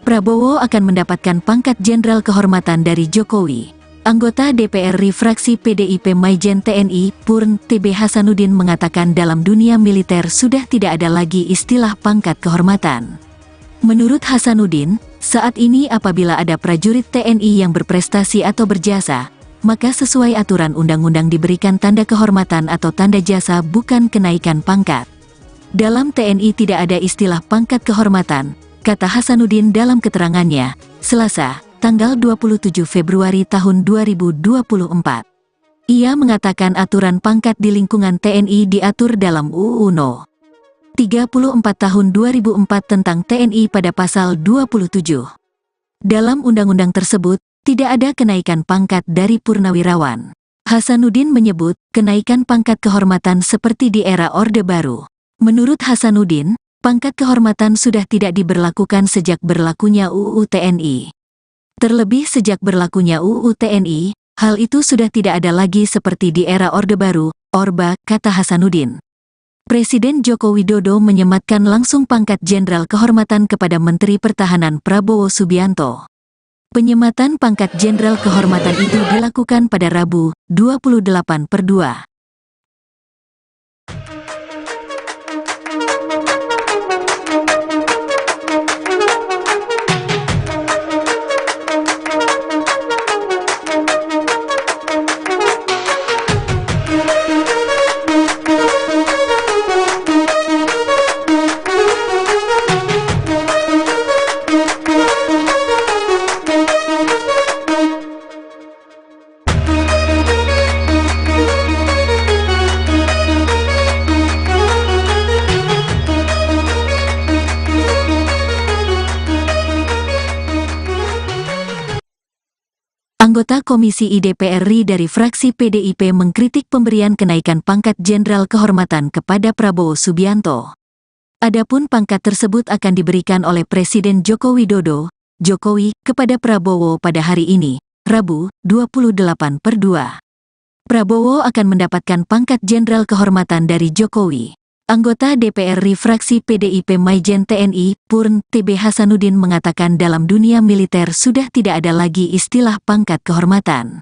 Speaker 1: Prabowo akan mendapatkan pangkat Jenderal Kehormatan dari Jokowi. Anggota DPR RI fraksi PDIP Maijen TNI, Purn TB Hasanuddin mengatakan dalam dunia militer sudah tidak ada lagi istilah pangkat kehormatan. Menurut Hasanuddin, saat ini apabila ada prajurit TNI yang berprestasi atau berjasa, maka sesuai aturan undang-undang diberikan tanda kehormatan atau tanda jasa bukan kenaikan pangkat. Dalam TNI tidak ada istilah pangkat kehormatan, kata Hasanuddin dalam keterangannya, Selasa, tanggal 27 Februari tahun 2024. Ia mengatakan aturan pangkat di lingkungan TNI diatur dalam UU No. 34 tahun 2004 tentang TNI pada pasal 27. Dalam undang-undang tersebut, tidak ada kenaikan pangkat dari purnawirawan. Hasanuddin menyebut, kenaikan pangkat kehormatan seperti di era Orde Baru. Menurut Hasanuddin, pangkat kehormatan sudah tidak diberlakukan sejak berlakunya UU TNI. Terlebih sejak berlakunya UU TNI, hal itu sudah tidak ada lagi seperti di era Orde Baru, Orba, kata Hasanuddin. Presiden Joko Widodo menyematkan langsung pangkat Jenderal Kehormatan kepada Menteri Pertahanan Prabowo Subianto. Penyematan pangkat Jenderal Kehormatan itu dilakukan pada Rabu, 28/2. Anggota Komisi I DPR RI dari fraksi PDIP mengkritik pemberian kenaikan pangkat Jenderal Kehormatan kepada Prabowo Subianto. Adapun pangkat tersebut akan diberikan oleh Presiden Joko Widodo, Jokowi, kepada Prabowo pada hari ini, Rabu, 28/2. Prabowo akan mendapatkan pangkat Jenderal Kehormatan dari Jokowi. Anggota DPR RI fraksi PDIP Maijen TNI, Purn, TB Hasanuddin mengatakan dalam dunia militer sudah tidak ada lagi istilah pangkat kehormatan.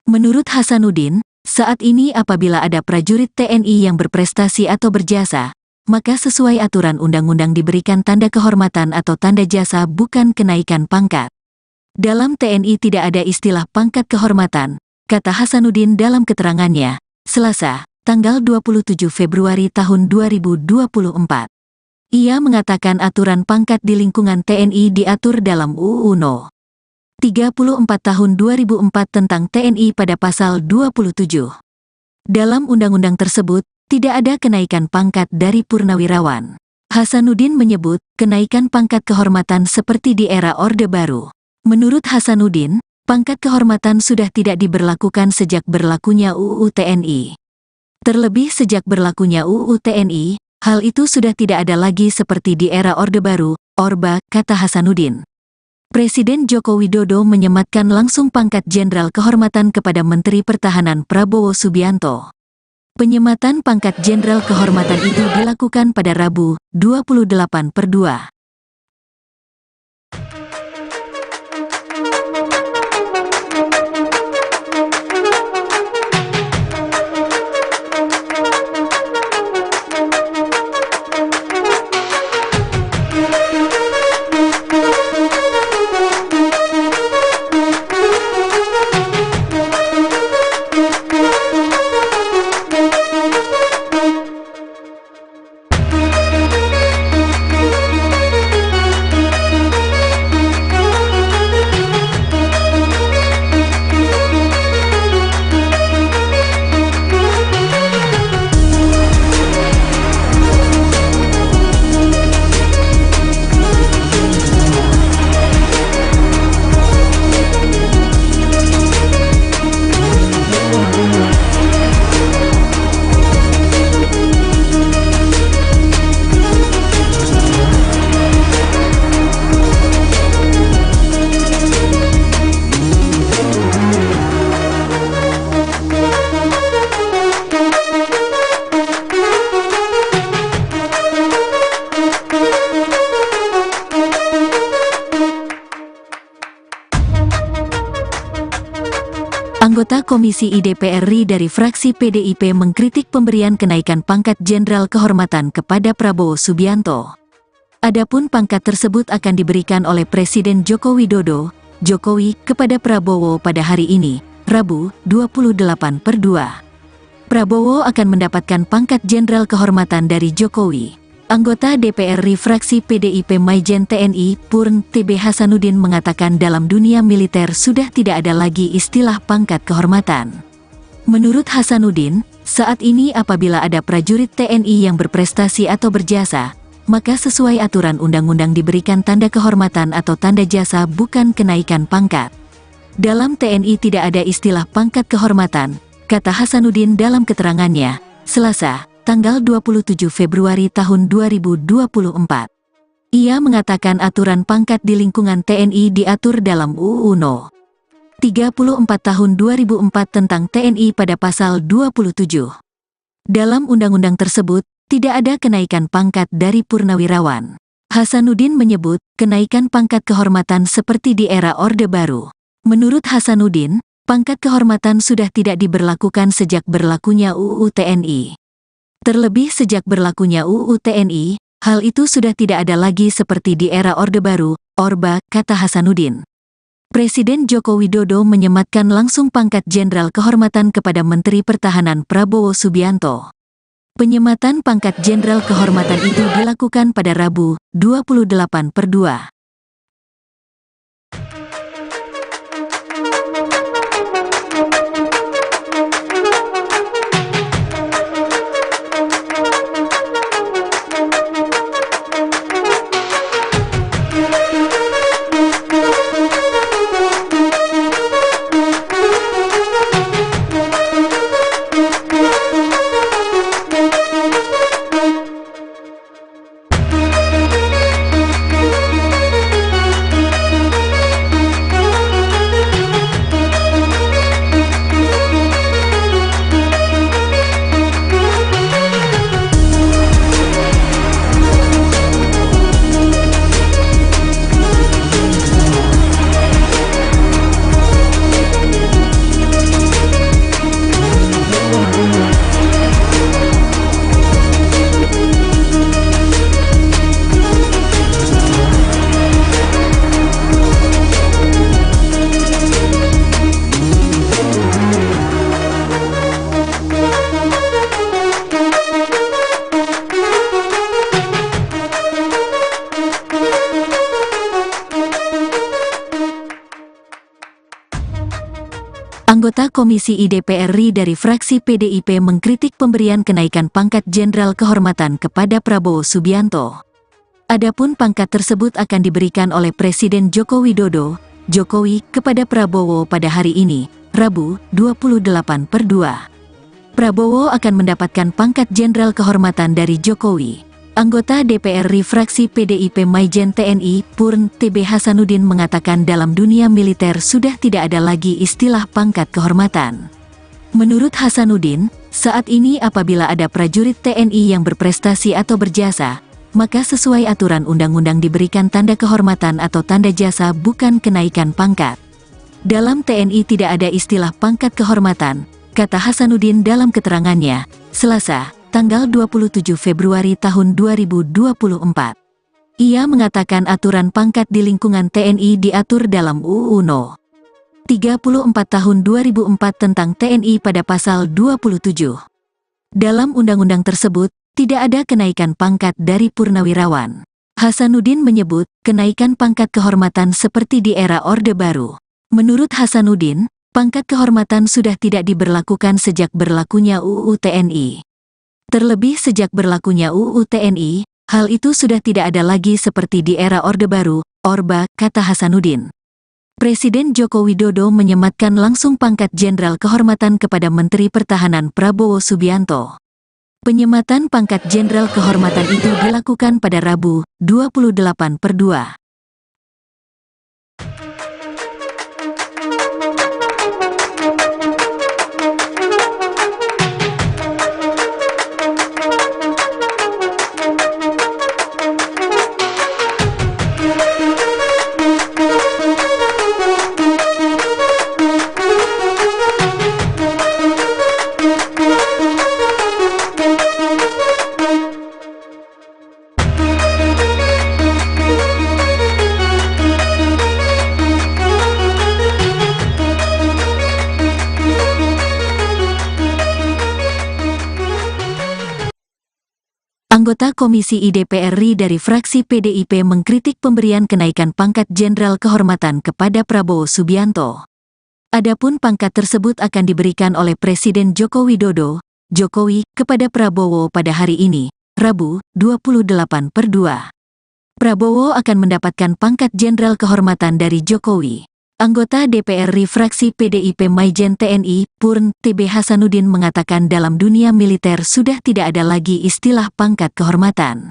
Speaker 1: Menurut Hasanuddin, saat ini apabila ada prajurit TNI yang berprestasi atau berjasa, maka sesuai aturan undang-undang diberikan tanda kehormatan atau tanda jasa bukan kenaikan pangkat. Dalam TNI tidak ada istilah pangkat kehormatan, kata Hasanuddin dalam keterangannya, Selasa, tanggal 27 Februari tahun 2024. Ia mengatakan aturan pangkat di lingkungan TNI diatur dalam UU No. 34 tahun 2004 tentang TNI pada pasal 27. Dalam undang-undang tersebut, tidak ada kenaikan pangkat dari purnawirawan. Hasanuddin menyebut kenaikan pangkat kehormatan seperti di era Orde Baru. Menurut Hasanuddin, pangkat kehormatan sudah tidak diberlakukan sejak berlakunya UU TNI. Terlebih sejak berlakunya UU TNI, hal itu sudah tidak ada lagi seperti di era Orde Baru, Orba, kata Hasanuddin. Presiden Joko Widodo menyematkan langsung pangkat Jenderal Kehormatan kepada Menteri Pertahanan Prabowo Subianto. Penyematan pangkat Jenderal Kehormatan itu dilakukan pada Rabu, 28/2. Anggota Komisi I DPR RI dari fraksi PDIP mengkritik pemberian kenaikan pangkat Jenderal Kehormatan kepada Prabowo Subianto. Adapun pangkat tersebut akan diberikan oleh Presiden Joko Widodo, Jokowi, kepada Prabowo pada hari ini, Rabu, 28/2. Prabowo akan mendapatkan pangkat Jenderal Kehormatan dari Jokowi. Anggota DPR RI fraksi PDIP Maijen TNI, Purn, TB Hasanuddin mengatakan dalam dunia militer sudah tidak ada lagi istilah pangkat kehormatan. Menurut Hasanuddin, saat ini apabila ada prajurit TNI yang berprestasi atau berjasa, maka sesuai aturan undang-undang diberikan tanda kehormatan atau tanda jasa bukan kenaikan pangkat. Dalam TNI tidak ada istilah pangkat kehormatan, kata Hasanuddin dalam keterangannya, Selasa, tanggal 27 Februari tahun 2024. Ia mengatakan aturan pangkat di lingkungan TNI diatur dalam UU No. 34 tahun 2004 tentang TNI pada pasal 27. Dalam undang-undang tersebut, tidak ada kenaikan pangkat dari purnawirawan. Hasanuddin menyebut kenaikan pangkat kehormatan seperti di era Orde Baru. Menurut Hasanuddin, pangkat kehormatan sudah tidak diberlakukan sejak berlakunya UU TNI. Terlebih sejak berlakunya UU TNI, hal itu sudah tidak ada lagi seperti di era Orde Baru, Orba, kata Hasanuddin. Presiden Joko Widodo menyematkan langsung pangkat Jenderal Kehormatan kepada Menteri Pertahanan Prabowo Subianto. Penyematan pangkat Jenderal Kehormatan itu dilakukan pada Rabu, 28/2. Anggota Komisi I DPR RI dari fraksi PDIP mengkritik pemberian kenaikan pangkat Jenderal Kehormatan kepada Prabowo Subianto. Adapun pangkat tersebut akan diberikan oleh Presiden Joko Widodo, Jokowi, kepada Prabowo pada hari ini, Rabu, 28/2. Prabowo akan mendapatkan pangkat Jenderal Kehormatan dari Jokowi. Anggota DPR RI fraksi PDIP Maijen TNI, Purn TB Hasanuddin mengatakan dalam dunia militer sudah tidak ada lagi istilah pangkat kehormatan. Menurut Hasanuddin, saat ini apabila ada prajurit TNI yang berprestasi atau berjasa, maka sesuai aturan undang-undang diberikan tanda kehormatan atau tanda jasa bukan kenaikan pangkat. Dalam TNI tidak ada istilah pangkat kehormatan, kata Hasanuddin dalam keterangannya, Selasa, tanggal 27 Februari tahun 2024. Ia mengatakan aturan pangkat di lingkungan TNI diatur dalam UU No. 34 tahun 2004 tentang TNI pada pasal 27. Dalam undang-undang tersebut, tidak ada kenaikan pangkat dari purnawirawan. Hasanuddin menyebut, kenaikan pangkat kehormatan seperti di era Orde Baru. Menurut Hasanuddin, pangkat kehormatan sudah tidak diberlakukan sejak berlakunya UU TNI. Terlebih sejak berlakunya UU TNI, hal itu sudah tidak ada lagi seperti di era Orde Baru, Orba, kata Hasanuddin. Presiden Joko Widodo menyematkan langsung pangkat Jenderal Kehormatan kepada Menteri Pertahanan Prabowo Subianto. Penyematan pangkat Jenderal Kehormatan itu dilakukan pada Rabu, 28/2. Anggota Komisi I DPR RI dari fraksi PDIP mengkritik pemberian kenaikan pangkat Jenderal Kehormatan kepada Prabowo Subianto. Adapun pangkat tersebut akan diberikan oleh Presiden Joko Widodo, Jokowi, kepada Prabowo pada hari ini, Rabu, 28/2. Prabowo akan mendapatkan pangkat Jenderal Kehormatan dari Jokowi. Anggota DPR RI fraksi PDIP Maijen TNI, Purn TB Hasanuddin mengatakan dalam dunia militer sudah tidak ada lagi istilah pangkat kehormatan.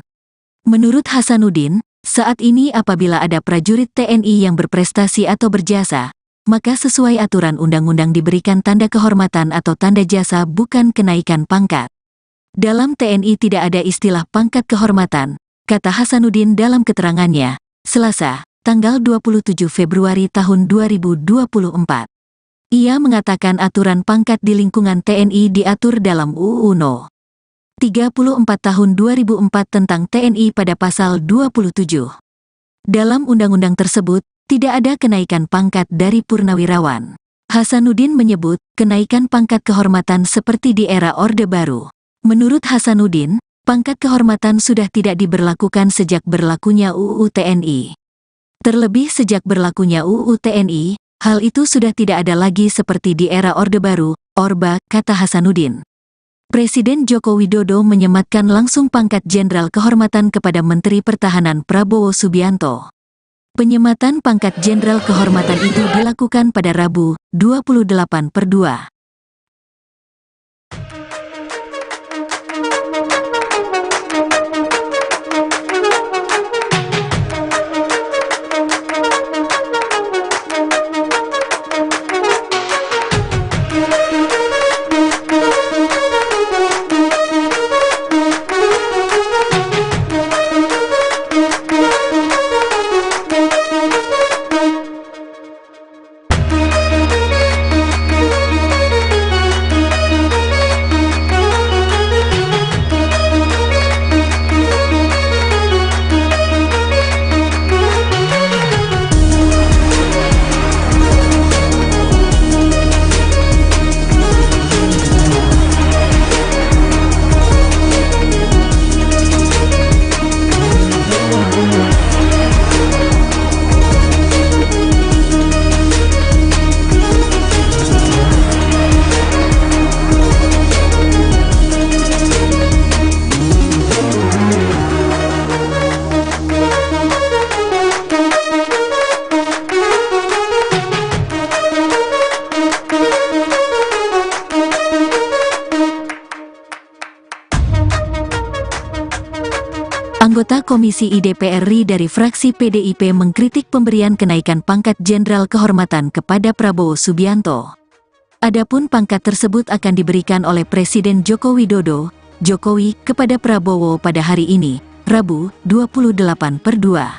Speaker 1: Menurut Hasanuddin, saat ini apabila ada prajurit TNI yang berprestasi atau berjasa, maka sesuai aturan undang-undang diberikan tanda kehormatan atau tanda jasa bukan kenaikan pangkat. Dalam TNI tidak ada istilah pangkat kehormatan, kata Hasanuddin dalam keterangannya, Selasa, tanggal 27 Februari tahun 2024. Ia mengatakan aturan pangkat di lingkungan TNI diatur dalam UU No. 34 tahun 2004 tentang TNI pada pasal 27. Dalam undang-undang tersebut, tidak ada kenaikan pangkat dari purnawirawan. Hasanuddin menyebut, kenaikan pangkat kehormatan seperti di era Orde Baru. Menurut Hasanuddin, pangkat kehormatan sudah tidak diberlakukan sejak berlakunya UU TNI. Terlebih sejak berlakunya UU TNI, hal itu sudah tidak ada lagi seperti di era Orde Baru, Orba, kata Hasanuddin. Presiden Joko Widodo menyematkan langsung pangkat Jenderal Kehormatan kepada Menteri Pertahanan Prabowo Subianto. Penyematan pangkat Jenderal Kehormatan itu dilakukan pada Rabu, 28/2. Anggota Komisi I DPR RI dari fraksi PDIP mengkritik pemberian kenaikan pangkat Jenderal Kehormatan kepada Prabowo Subianto. Adapun pangkat tersebut akan diberikan oleh Presiden Joko Widodo, Jokowi, kepada Prabowo pada hari ini, Rabu, 28/2.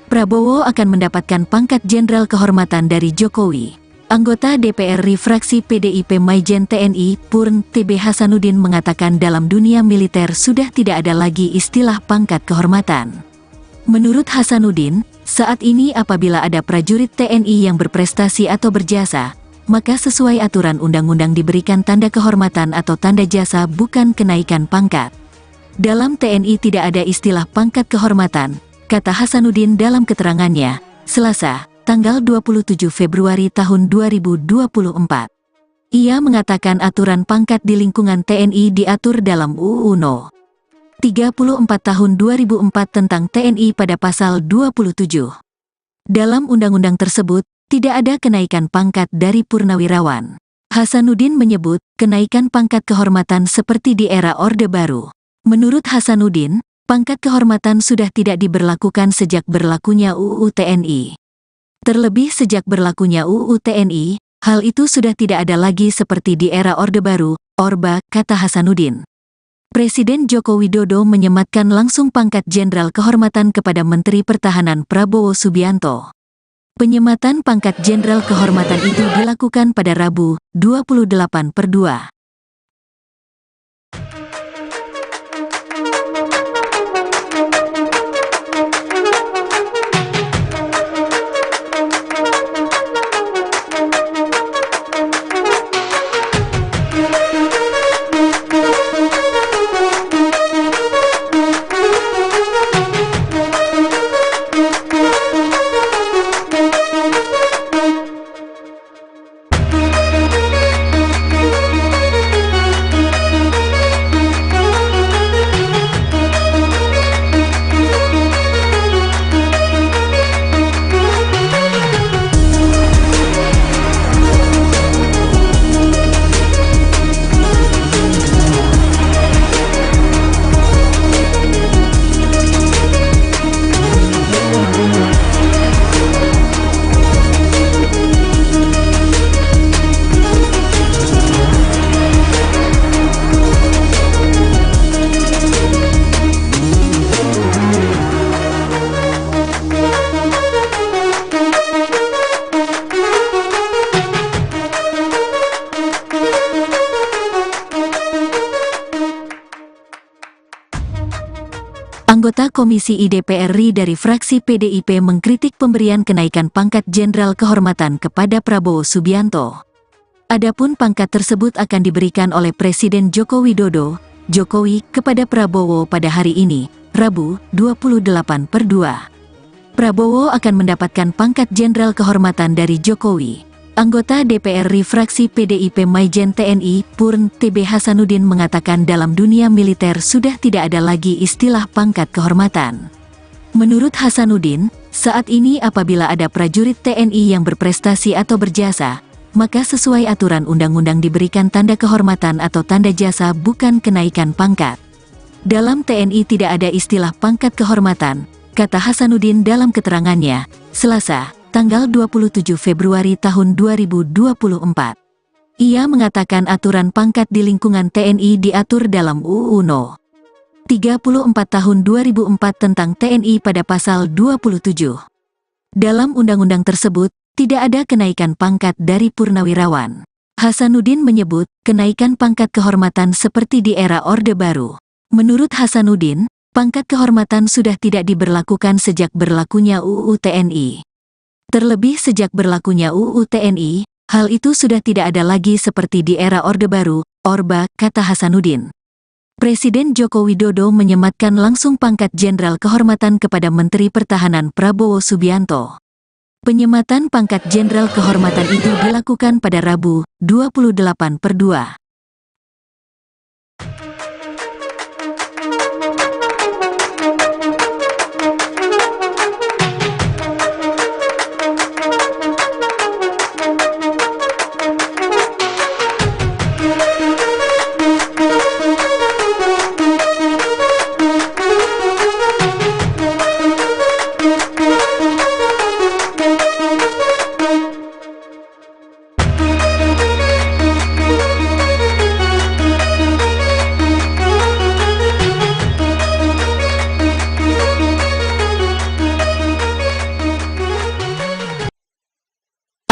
Speaker 1: Prabowo akan mendapatkan pangkat Jenderal Kehormatan dari Jokowi. Anggota DPR RI fraksi PDIP Maijen TNI, Purn TB Hasanuddin mengatakan dalam dunia militer sudah tidak ada lagi istilah pangkat kehormatan. Menurut Hasanuddin, saat ini apabila ada prajurit TNI yang berprestasi atau berjasa, maka sesuai aturan undang-undang diberikan tanda kehormatan atau tanda jasa bukan kenaikan pangkat. Dalam TNI tidak ada istilah pangkat kehormatan, kata Hasanuddin dalam keterangannya, Selasa, tanggal 27 Februari tahun 2024. Ia mengatakan aturan pangkat di lingkungan TNI diatur dalam UU No. 34 tahun 2004 tentang TNI pada pasal 27. Dalam undang-undang tersebut, tidak ada kenaikan pangkat dari purnawirawan. Hasanuddin menyebut, kenaikan pangkat kehormatan seperti di era Orde Baru. Menurut Hasanuddin, pangkat kehormatan sudah tidak diberlakukan sejak berlakunya UU TNI. Terlebih sejak berlakunya UU TNI, hal itu sudah tidak ada lagi seperti di era Orde Baru, Orba, kata Hasanuddin. Presiden Joko Widodo menyematkan langsung pangkat Jenderal Kehormatan kepada Menteri Pertahanan Prabowo Subianto. Penyematan pangkat Jenderal Kehormatan itu dilakukan pada Rabu, 28/2. Anggota Komisi I DPR RI dari fraksi PDIP mengkritik pemberian kenaikan pangkat Jenderal Kehormatan kepada Prabowo Subianto. Adapun pangkat tersebut akan diberikan oleh Presiden Joko Widodo, Jokowi, kepada Prabowo pada hari ini, Rabu, 28/2. Prabowo akan mendapatkan pangkat Jenderal Kehormatan dari Jokowi. Anggota DPR RI fraksi PDIP Maijen TNI, Purn TB Hasanuddin mengatakan dalam dunia militer sudah tidak ada lagi istilah pangkat kehormatan. Menurut Hasanuddin, saat ini apabila ada prajurit TNI yang berprestasi atau berjasa, maka sesuai aturan undang-undang diberikan tanda kehormatan atau tanda jasa bukan kenaikan pangkat. Dalam TNI tidak ada istilah pangkat kehormatan, kata Hasanuddin dalam keterangannya, Selasa, tanggal 27 Februari tahun 2024. Ia mengatakan aturan pangkat di lingkungan TNI diatur dalam UU No. 34 tahun 2004 tentang TNI pada pasal 27. Dalam undang-undang tersebut, tidak ada kenaikan pangkat dari purnawirawan. Hasanuddin menyebut, kenaikan pangkat kehormatan seperti di era Orde Baru. Menurut Hasanuddin, pangkat kehormatan sudah tidak diberlakukan sejak berlakunya UU TNI. Terlebih sejak berlakunya UU TNI, hal itu sudah tidak ada lagi seperti di era Orde Baru, Orba, kata Hasanuddin. Presiden Joko Widodo menyematkan langsung pangkat Jenderal Kehormatan kepada Menteri Pertahanan Prabowo Subianto. Penyematan pangkat Jenderal Kehormatan itu dilakukan pada Rabu, 28/2.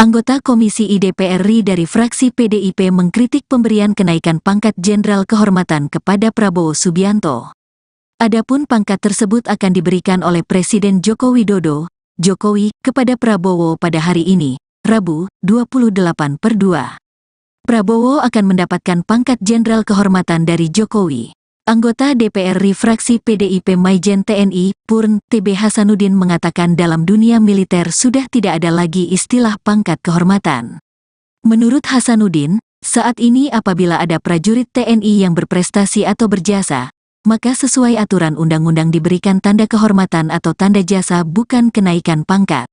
Speaker 1: Anggota Komisi I DPR RI dari fraksi PDIP mengkritik pemberian kenaikan pangkat Jenderal Kehormatan kepada Prabowo Subianto. Adapun pangkat tersebut akan diberikan oleh Presiden Joko Widodo, Jokowi, kepada Prabowo pada hari ini, Rabu, 28/2. Prabowo akan mendapatkan pangkat Jenderal Kehormatan dari Jokowi. Anggota DPR RI fraksi PDIP Maijen TNI, Purn, TB Hasanuddin mengatakan dalam dunia militer sudah tidak ada lagi istilah pangkat kehormatan. Menurut Hasanuddin, saat ini apabila ada prajurit TNI yang berprestasi atau berjasa, maka sesuai aturan undang-undang diberikan tanda kehormatan atau tanda jasa bukan kenaikan pangkat.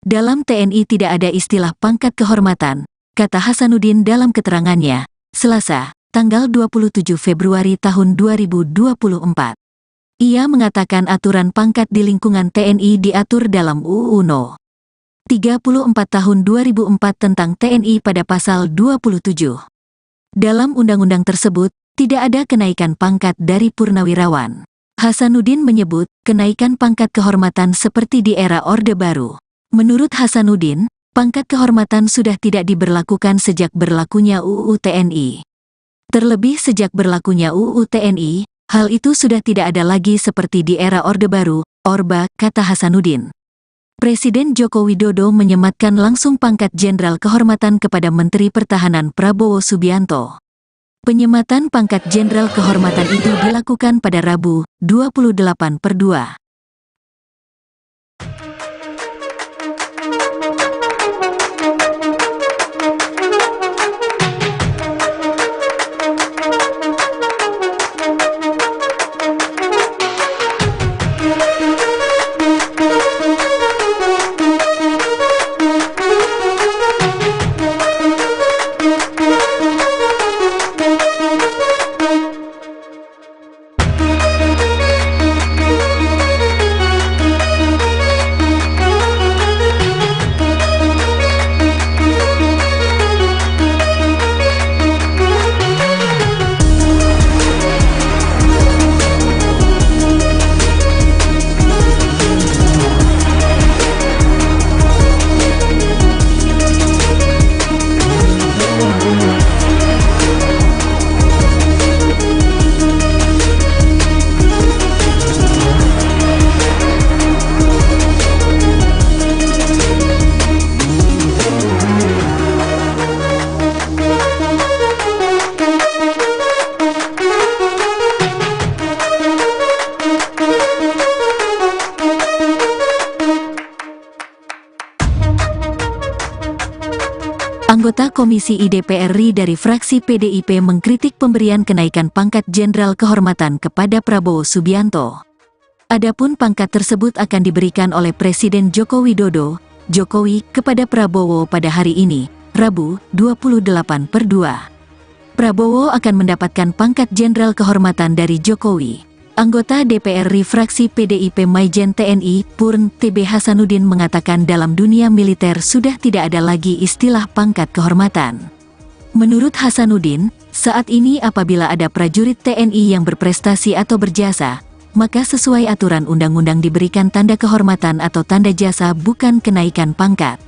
Speaker 1: Dalam TNI tidak ada istilah pangkat kehormatan, kata Hasanuddin dalam keterangannya, Selasa, tanggal 27 Februari tahun 2024. Ia mengatakan aturan pangkat di lingkungan TNI diatur dalam UU No. 34 tahun 2004 tentang TNI pada pasal 27. Dalam undang-undang tersebut, tidak ada kenaikan pangkat dari purnawirawan. Hasanuddin menyebut kenaikan pangkat kehormatan seperti di era Orde Baru. Menurut Hasanuddin, pangkat kehormatan sudah tidak diberlakukan sejak berlakunya UU TNI. Terlebih sejak berlakunya UU TNI, hal itu sudah tidak ada lagi seperti di era Orde Baru, Orba, kata Hasanuddin. Presiden Joko Widodo menyematkan langsung pangkat Jenderal Kehormatan kepada Menteri Pertahanan Prabowo Subianto. Penyematan pangkat Jenderal Kehormatan itu dilakukan pada Rabu, 28/2. Anggota Komisi I DPR RI dari fraksi PDIP mengkritik pemberian kenaikan pangkat Jenderal Kehormatan kepada Prabowo Subianto. Adapun pangkat tersebut akan diberikan oleh Presiden Joko Widodo, Jokowi, kepada Prabowo pada hari ini, Rabu, 28/2. Prabowo akan mendapatkan pangkat Jenderal Kehormatan dari Jokowi. Anggota DPR RI fraksi PDIP Maijen TNI, Purn, TB Hasanuddin mengatakan dalam dunia militer sudah tidak ada lagi istilah pangkat kehormatan. Menurut Hasanuddin, saat ini apabila ada prajurit TNI yang berprestasi atau berjasa, maka sesuai aturan undang-undang diberikan tanda kehormatan atau tanda jasa bukan kenaikan pangkat.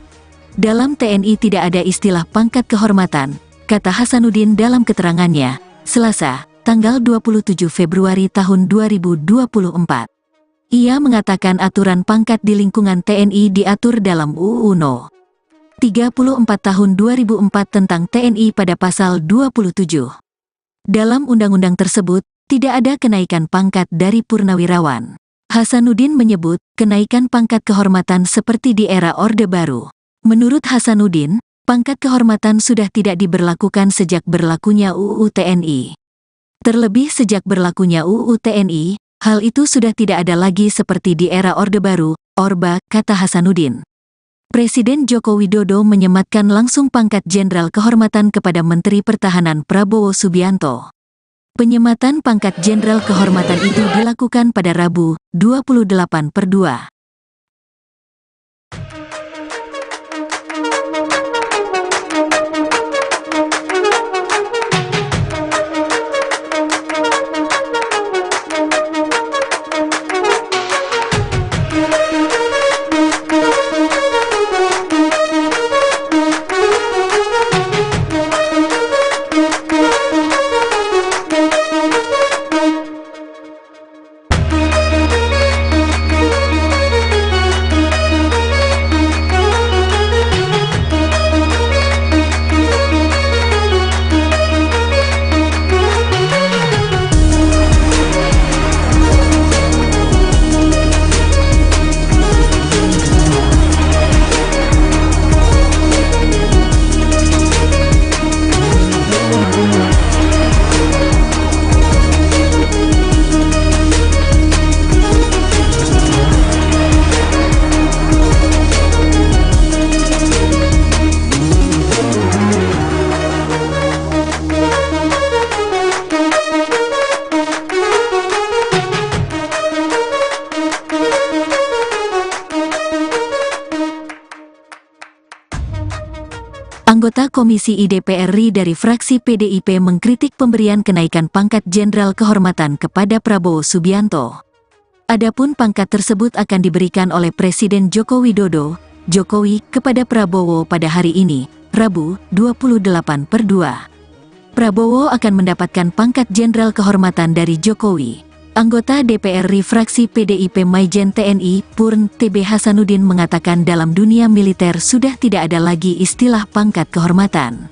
Speaker 1: Dalam TNI tidak ada istilah pangkat kehormatan, kata Hasanuddin dalam keterangannya, Selasa, tanggal 27 Februari tahun 2024. Ia mengatakan aturan pangkat di lingkungan TNI diatur dalam UU No. 34 tahun 2004 tentang TNI pada pasal 27. Dalam undang-undang tersebut, tidak ada kenaikan pangkat dari purnawirawan. Hasanuddin menyebut kenaikan pangkat kehormatan seperti di era Orde Baru. Menurut Hasanuddin, pangkat kehormatan sudah tidak diberlakukan sejak berlakunya UU TNI. Terlebih sejak berlakunya UU TNI, hal itu sudah tidak ada lagi seperti di era Orde Baru, Orba, kata Hasanuddin. Presiden Joko Widodo menyematkan langsung pangkat Jenderal Kehormatan kepada Menteri Pertahanan Prabowo Subianto. Penyematan pangkat Jenderal Kehormatan itu dilakukan pada Rabu, 28/2. Komisi I DPR RI dari fraksi PDIP mengkritik pemberian kenaikan pangkat Jenderal Kehormatan kepada Prabowo Subianto. Adapun pangkat tersebut akan diberikan oleh Presiden Joko Widodo, Jokowi, kepada Prabowo pada hari ini, Rabu, 28/2. Prabowo akan mendapatkan pangkat Jenderal Kehormatan dari Jokowi. Anggota DPR RI fraksi PDIP Maijen TNI, Purn TB Hasanuddin mengatakan dalam dunia militer sudah tidak ada lagi istilah pangkat kehormatan.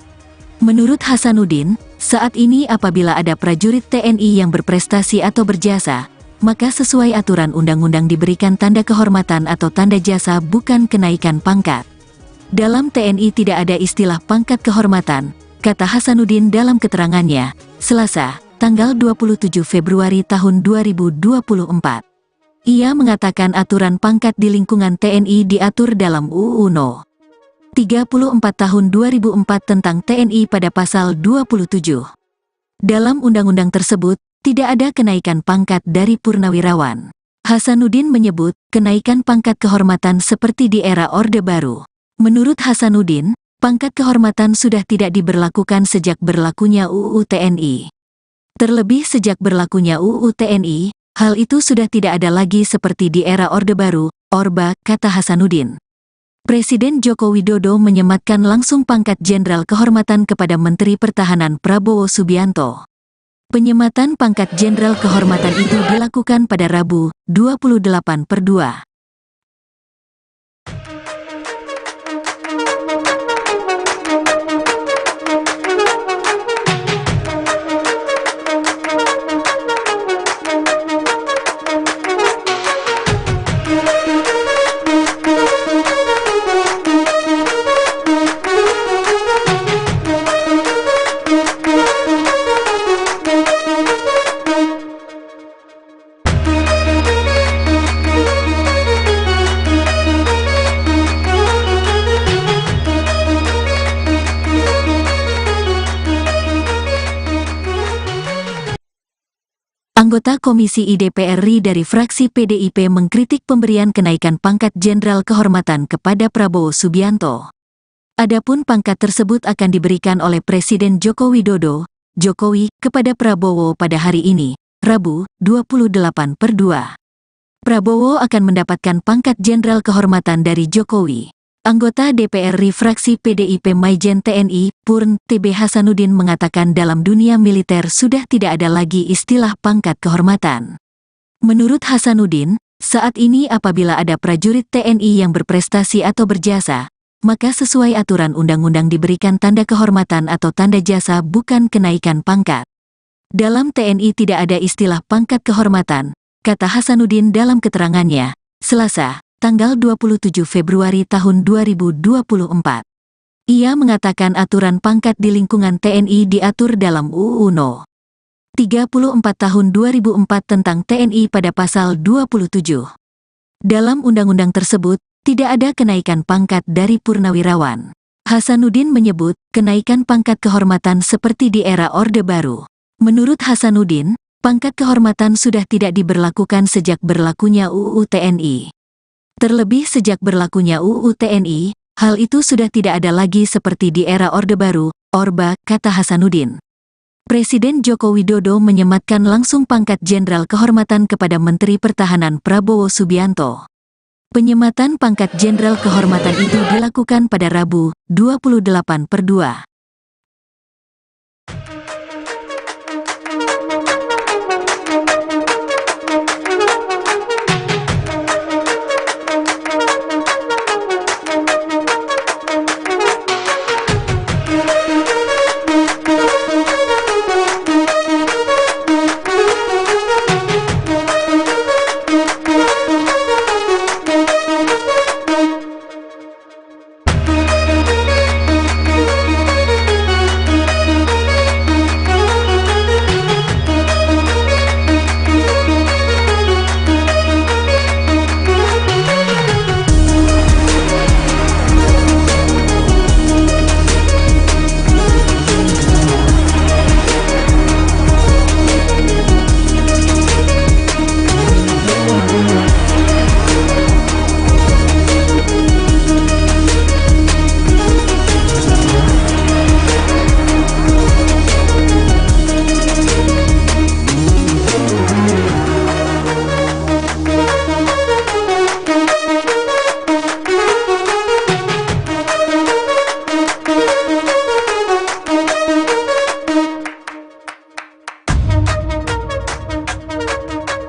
Speaker 1: Menurut Hasanuddin, saat ini apabila ada prajurit TNI yang berprestasi atau berjasa, maka sesuai aturan undang-undang diberikan tanda kehormatan atau tanda jasa bukan kenaikan pangkat. Dalam TNI tidak ada istilah pangkat kehormatan, kata Hasanuddin dalam keterangannya, Selasa, tanggal 27 Februari tahun 2024. Ia mengatakan aturan pangkat di lingkungan TNI diatur dalam UU No. 34 tahun 2004 tentang TNI pada pasal 27. Dalam undang-undang tersebut, tidak ada kenaikan pangkat dari purnawirawan. Hasanuddin menyebut, kenaikan pangkat kehormatan seperti di era Orde Baru. Menurut Hasanuddin, pangkat kehormatan sudah tidak diberlakukan sejak berlakunya UU TNI. Terlebih sejak berlakunya UU TNI, hal itu sudah tidak ada lagi seperti di era Orde Baru, Orba, kata Hasanuddin. Presiden Joko Widodo menyematkan langsung pangkat Jenderal Kehormatan kepada Menteri Pertahanan Prabowo Subianto. Penyematan pangkat Jenderal Kehormatan itu dilakukan pada Rabu, 28/2. Anggota Komisi I DPR RI dari fraksi PDIP mengkritik pemberian kenaikan pangkat Jenderal Kehormatan kepada Prabowo Subianto. Adapun pangkat tersebut akan diberikan oleh Presiden Joko Widodo, Jokowi, kepada Prabowo pada hari ini, Rabu, 28/2. Prabowo akan mendapatkan pangkat Jenderal Kehormatan dari Jokowi. Anggota DPR RI fraksi PDIP Maijen TNI, Purn TB Hasanuddin mengatakan dalam dunia militer sudah tidak ada lagi istilah pangkat kehormatan. Menurut Hasanuddin, saat ini apabila ada prajurit TNI yang berprestasi atau berjasa, maka sesuai aturan undang-undang diberikan tanda kehormatan atau tanda jasa bukan kenaikan pangkat. Dalam TNI tidak ada istilah pangkat kehormatan, kata Hasanuddin dalam keterangannya, Selasa, tanggal 27 Februari tahun 2024. Ia mengatakan aturan pangkat di lingkungan TNI diatur dalam UU No. 34 tahun 2004 tentang TNI pada pasal 27. Dalam undang-undang tersebut, tidak ada kenaikan pangkat dari purnawirawan. Hasanuddin menyebut, kenaikan pangkat kehormatan seperti di era Orde Baru. Menurut Hasanuddin, pangkat kehormatan sudah tidak diberlakukan sejak berlakunya UU TNI. Terlebih sejak berlakunya UU TNI, hal itu sudah tidak ada lagi seperti di era Orde Baru, Orba, kata Hasanuddin. Presiden Joko Widodo menyematkan langsung pangkat Jenderal Kehormatan kepada Menteri Pertahanan Prabowo Subianto. Penyematan pangkat Jenderal Kehormatan itu dilakukan pada Rabu, 28/2.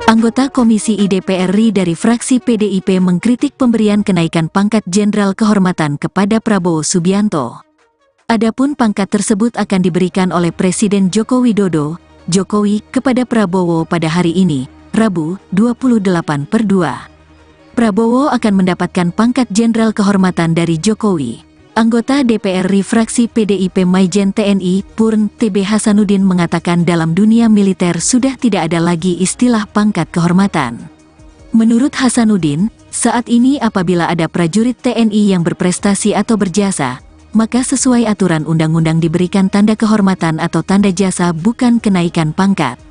Speaker 1: Anggota Komisi I DPR RI dari fraksi PDIP mengkritik pemberian kenaikan pangkat Jenderal Kehormatan kepada Prabowo Subianto. Adapun pangkat tersebut akan diberikan oleh Presiden Joko Widodo, Jokowi, kepada Prabowo pada hari ini, Rabu, 28/2. Prabowo akan mendapatkan pangkat Jenderal Kehormatan dari Jokowi. Anggota DPR RI fraksi PDIP Maijen TNI, Purn TB Hasanuddin mengatakan dalam dunia militer sudah tidak ada lagi istilah pangkat kehormatan. Menurut Hasanuddin, saat ini apabila ada prajurit TNI yang berprestasi atau berjasa, maka sesuai aturan undang-undang diberikan tanda kehormatan atau tanda jasa bukan kenaikan pangkat.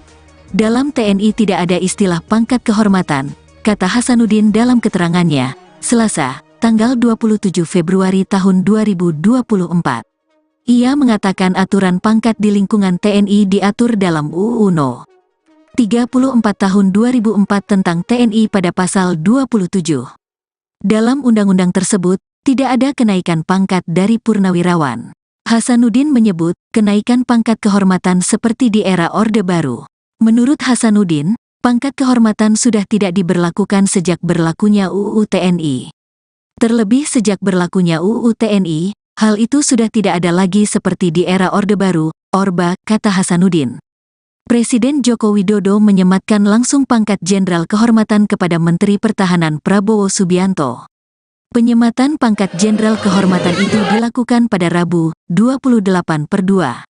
Speaker 1: Dalam TNI tidak ada istilah pangkat kehormatan, kata Hasanuddin dalam keterangannya, Selasa, tanggal 27 Februari tahun 2024. Ia mengatakan aturan pangkat di lingkungan TNI diatur dalam UU No. 34 tahun 2004 tentang TNI pada pasal 27. Dalam undang-undang tersebut, tidak ada kenaikan pangkat dari purnawirawan. Hasanuddin menyebut, kenaikan pangkat kehormatan seperti di era Orde Baru. Menurut Hasanuddin, pangkat kehormatan sudah tidak diberlakukan sejak berlakunya UU TNI. Terlebih sejak berlakunya UU TNI, hal itu sudah tidak ada lagi seperti di era Orde Baru, Orba, kata Hasanuddin. Presiden Joko Widodo menyematkan langsung pangkat Jenderal Kehormatan kepada Menteri Pertahanan Prabowo Subianto. Penyematan pangkat Jenderal Kehormatan itu dilakukan pada Rabu, 28/2.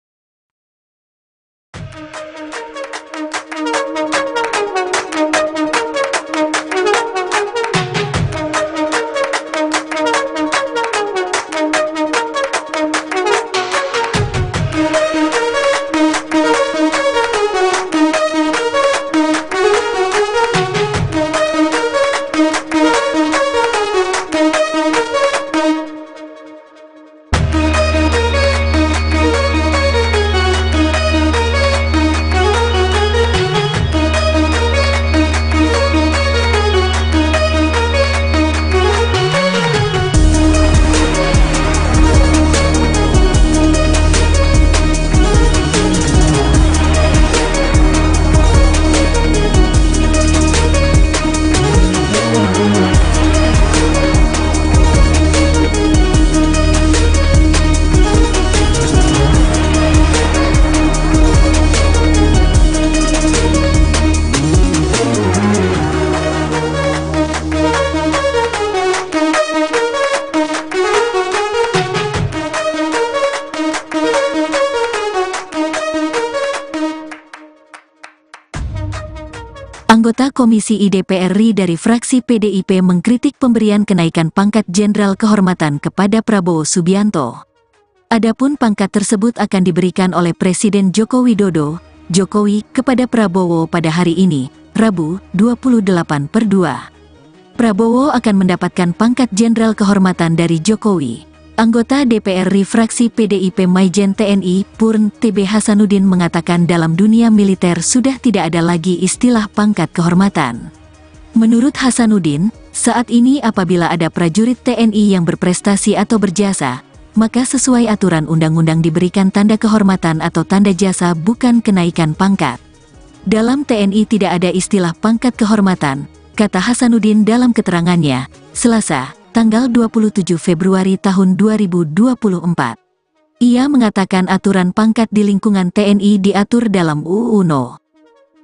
Speaker 1: Anggota Komisi I DPR RI dari fraksi PDIP mengkritik pemberian kenaikan pangkat Jenderal Kehormatan kepada Prabowo Subianto. Adapun pangkat tersebut akan diberikan oleh Presiden Joko Widodo, Jokowi, kepada Prabowo pada hari ini, Rabu, 28/2. Prabowo akan mendapatkan pangkat Jenderal Kehormatan dari Jokowi. Anggota DPR RI fraksi PDIP Maijen TNI, Purn TB Hasanuddin mengatakan dalam dunia militer sudah tidak ada lagi istilah pangkat kehormatan. Menurut Hasanuddin, saat ini apabila ada prajurit TNI yang berprestasi atau berjasa, maka sesuai aturan undang-undang diberikan tanda kehormatan atau tanda jasa bukan kenaikan pangkat. Dalam TNI tidak ada istilah pangkat kehormatan, kata Hasanuddin dalam keterangannya, Selasa, tanggal 27 Februari tahun 2024. Ia mengatakan aturan pangkat di lingkungan TNI diatur dalam UU No.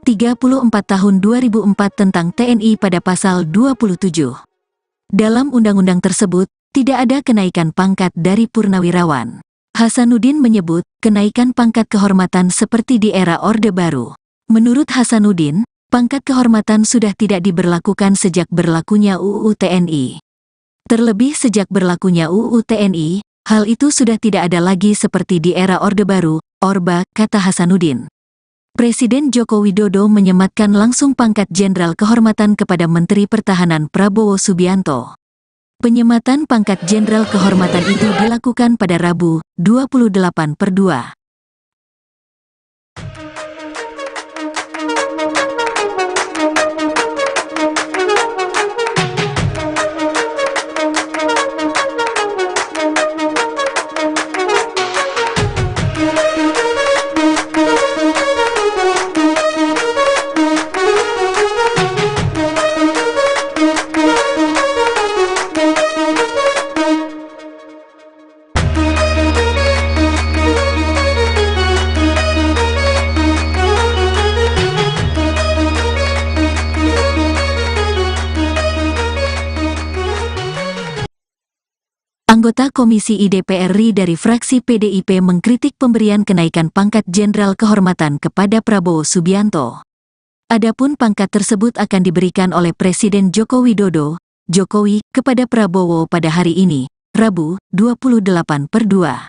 Speaker 1: 34 tahun 2004 tentang TNI pada pasal 27. Dalam undang-undang tersebut, tidak ada kenaikan pangkat dari purnawirawan. Hasanuddin menyebut, kenaikan pangkat kehormatan seperti di era Orde Baru. Menurut Hasanuddin, pangkat kehormatan sudah tidak diberlakukan sejak berlakunya UU TNI. Terlebih sejak berlakunya UU TNI, hal itu sudah tidak ada lagi seperti di era Orde Baru, Orba, kata Hasanuddin. Presiden Joko Widodo menyematkan langsung pangkat Jenderal Kehormatan kepada Menteri Pertahanan Prabowo Subianto. Penyematan pangkat Jenderal Kehormatan itu dilakukan pada Rabu, 28/2. Anggota Komisi I DPR RI dari fraksi PDIP mengkritik pemberian kenaikan pangkat Jenderal Kehormatan kepada Prabowo Subianto. Adapun pangkat tersebut akan diberikan oleh Presiden Joko Widodo, Jokowi, kepada Prabowo pada hari ini, Rabu, 28/2.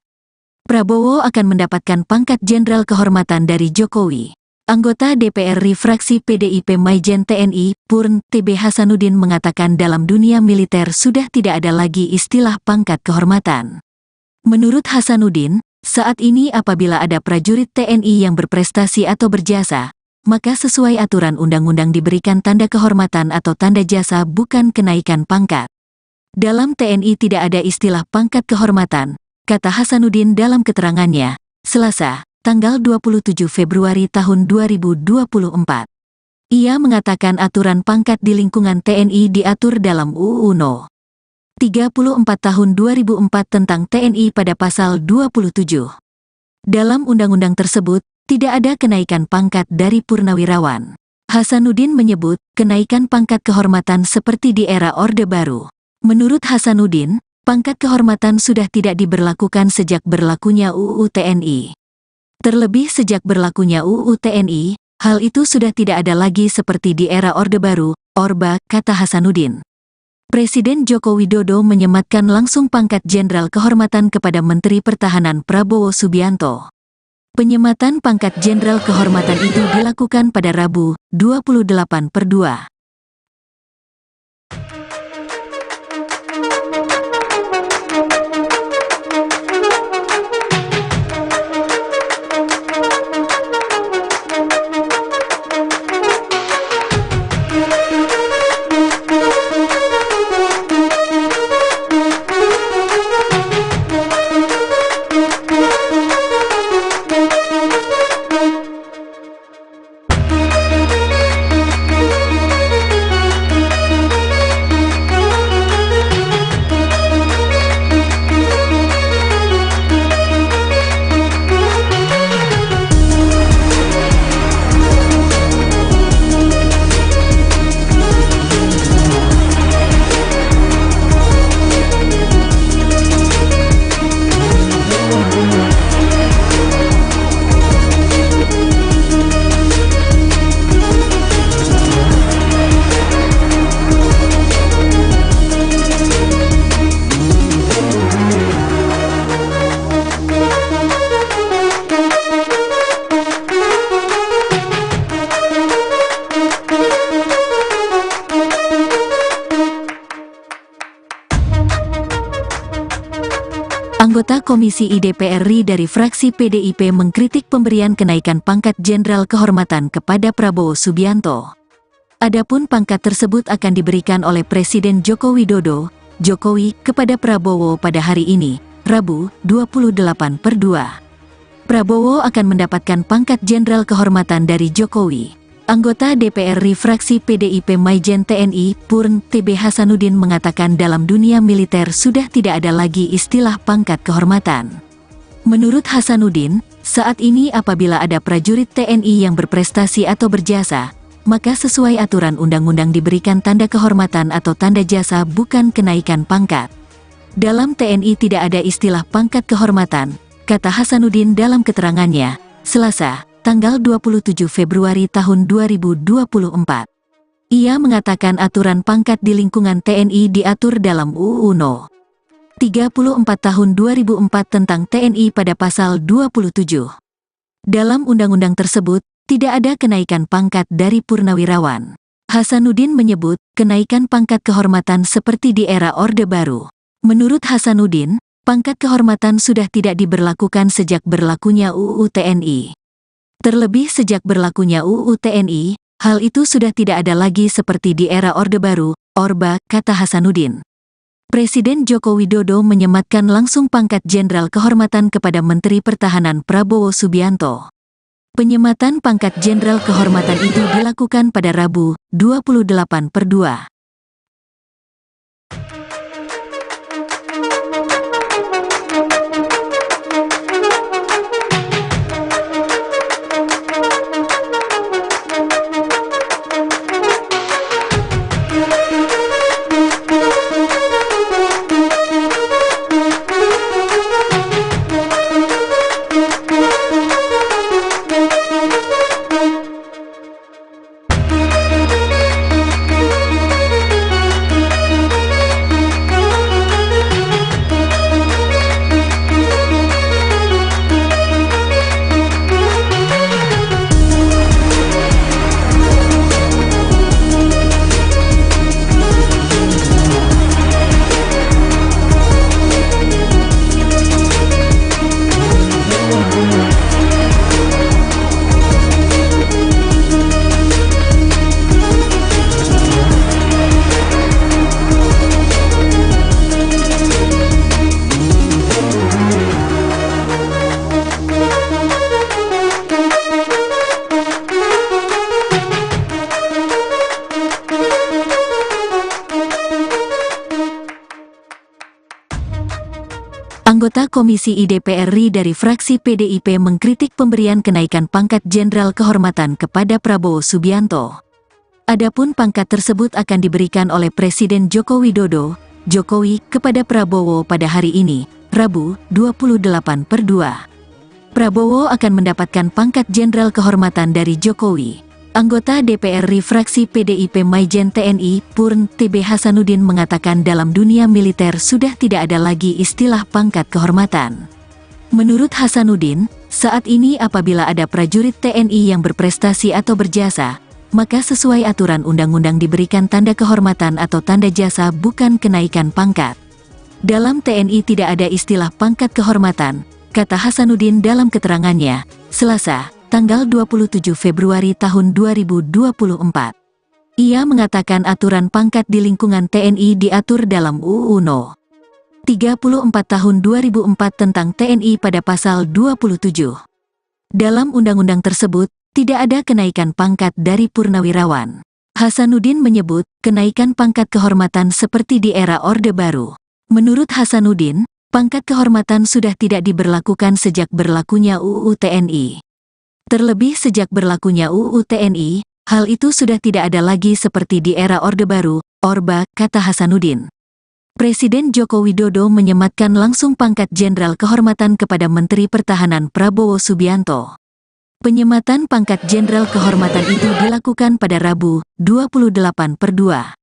Speaker 1: Prabowo akan mendapatkan pangkat Jenderal Kehormatan dari Jokowi. Anggota DPR RI fraksi PDIP Maijen TNI, Purn, TB Hasanuddin mengatakan dalam dunia militer sudah tidak ada lagi istilah pangkat kehormatan. Menurut Hasanuddin, saat ini apabila ada prajurit TNI yang berprestasi atau berjasa, maka sesuai aturan undang-undang diberikan tanda kehormatan atau tanda jasa bukan kenaikan pangkat. Dalam TNI tidak ada istilah pangkat kehormatan, kata Hasanuddin dalam keterangannya, Selasa, tanggal 27 Februari tahun 2024. Ia mengatakan aturan pangkat di lingkungan TNI diatur dalam UU No. 34 tahun 2004 tentang TNI pada pasal 27. Dalam undang-undang tersebut, tidak ada kenaikan pangkat dari purnawirawan. Hasanuddin menyebut kenaikan pangkat kehormatan seperti di era Orde Baru. Menurut Hasanuddin, pangkat kehormatan sudah tidak diberlakukan sejak berlakunya UU TNI. Terlebih sejak berlakunya UU TNI, hal itu sudah tidak ada lagi seperti di era Orde Baru, Orba, kata Hasanuddin. Presiden Joko Widodo menyematkan langsung pangkat Jenderal Kehormatan kepada Menteri Pertahanan Prabowo Subianto. Penyematan pangkat Jenderal Kehormatan itu dilakukan pada Rabu, 28/2. Anggota Komisi I DPR RI dari fraksi PDIP mengkritik pemberian kenaikan pangkat Jenderal Kehormatan kepada Prabowo Subianto. Adapun pangkat tersebut akan diberikan oleh Presiden Joko Widodo, Jokowi, kepada Prabowo pada hari ini, Rabu, 28/2. Prabowo akan mendapatkan pangkat Jenderal Kehormatan dari Jokowi. Anggota DPR RI fraksi PDIP Maijen TNI, Purn, TB Hasanuddin mengatakan dalam dunia militer sudah tidak ada lagi istilah pangkat kehormatan. Menurut Hasanuddin, saat ini apabila ada prajurit TNI yang berprestasi atau berjasa, maka sesuai aturan undang-undang diberikan tanda kehormatan atau tanda jasa bukan kenaikan pangkat. Dalam TNI tidak ada istilah pangkat kehormatan, kata Hasanuddin dalam keterangannya, Selasa, tanggal 27 Februari tahun 2024. Ia mengatakan aturan pangkat di lingkungan TNI diatur dalam UU No. 34 tahun 2004 tentang TNI pada pasal 27. Dalam undang-undang tersebut, tidak ada kenaikan pangkat dari purnawirawan. Hasanuddin menyebut kenaikan pangkat kehormatan seperti di era Orde Baru. Menurut Hasanuddin, pangkat kehormatan sudah tidak diberlakukan sejak berlakunya UU TNI. Terlebih sejak berlakunya UU TNI, hal itu sudah tidak ada lagi seperti di era Orde Baru, Orba, kata Hasanuddin. Presiden Joko Widodo menyematkan langsung pangkat Jenderal Kehormatan kepada Menteri Pertahanan Prabowo Subianto. Penyematan pangkat Jenderal Kehormatan itu dilakukan pada Rabu, 28/2. Komisi I DPR RI dari fraksi PDIP mengkritik pemberian kenaikan pangkat Jenderal Kehormatan kepada Prabowo Subianto. Adapun pangkat tersebut akan diberikan oleh Presiden Joko Widodo, Jokowi, kepada Prabowo pada hari ini, Rabu, 28/2. Prabowo akan mendapatkan pangkat Jenderal Kehormatan dari Jokowi. Anggota DPR RI fraksi PDIP Maijen TNI, Purn TB Hasanuddin mengatakan dalam dunia militer sudah tidak ada lagi istilah pangkat kehormatan. Menurut Hasanuddin, saat ini apabila ada prajurit TNI yang berprestasi atau berjasa, maka sesuai aturan undang-undang diberikan tanda kehormatan atau tanda jasa bukan kenaikan pangkat. Dalam TNI tidak ada istilah pangkat kehormatan, kata Hasanuddin dalam keterangannya, Selasa, tanggal 27 Februari tahun 2024. Ia mengatakan aturan pangkat di lingkungan TNI diatur dalam UU No. 34 tahun 2004 tentang TNI pada pasal 27. Dalam undang-undang tersebut, tidak ada kenaikan pangkat dari purnawirawan. Hasanuddin menyebut, kenaikan pangkat kehormatan seperti di era Orde Baru. Menurut Hasanuddin, pangkat kehormatan sudah tidak diberlakukan sejak berlakunya UU TNI. Terlebih sejak berlakunya UU TNI, hal itu sudah tidak ada lagi seperti di era Orde Baru, Orba, kata Hasanuddin. Presiden Joko Widodo menyematkan langsung pangkat Jenderal Kehormatan kepada Menteri Pertahanan Prabowo Subianto. Penyematan pangkat Jenderal Kehormatan itu dilakukan pada Rabu, 28/2.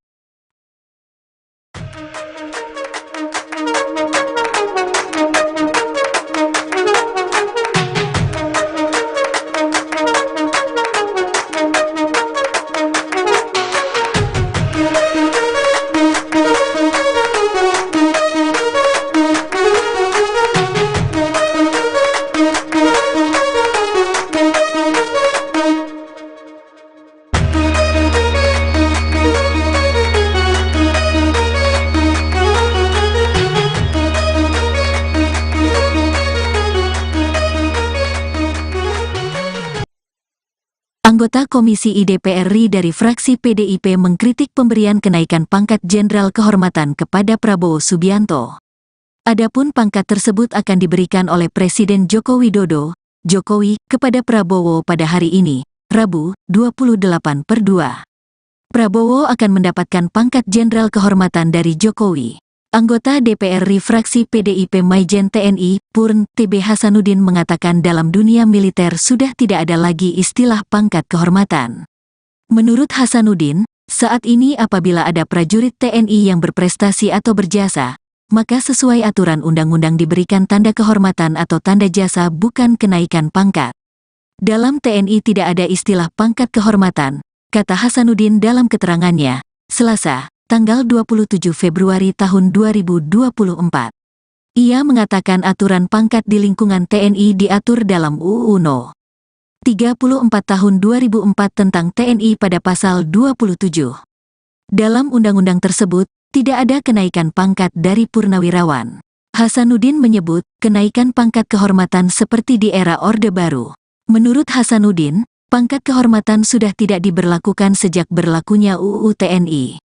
Speaker 1: Anggota Komisi I DPR RI dari fraksi PDIP mengkritik pemberian kenaikan pangkat Jenderal Kehormatan kepada Prabowo Subianto. Adapun pangkat tersebut akan diberikan oleh Presiden Joko Widodo, Jokowi, kepada Prabowo pada hari ini, Rabu, 28/2. Prabowo akan mendapatkan pangkat Jenderal Kehormatan dari Jokowi. Anggota DPR RI fraksi PDIP Maijen TNI, Purn TB Hasanuddin mengatakan dalam dunia militer sudah tidak ada lagi istilah pangkat kehormatan. Menurut Hasanuddin, saat ini apabila ada prajurit TNI yang berprestasi atau berjasa, maka sesuai aturan undang-undang diberikan tanda kehormatan atau tanda jasa bukan kenaikan pangkat. Dalam TNI tidak ada istilah pangkat kehormatan, kata Hasanuddin dalam keterangannya, Selasa, tanggal 27 Februari tahun 2024. Ia mengatakan aturan pangkat di lingkungan TNI diatur dalam UU No. 34 tahun 2004 tentang TNI pada pasal 27. Dalam undang-undang tersebut, tidak ada kenaikan pangkat dari purnawirawan. Hasanuddin menyebut, kenaikan pangkat kehormatan seperti di era Orde Baru. Menurut Hasanuddin, pangkat kehormatan sudah tidak diberlakukan sejak berlakunya UU TNI.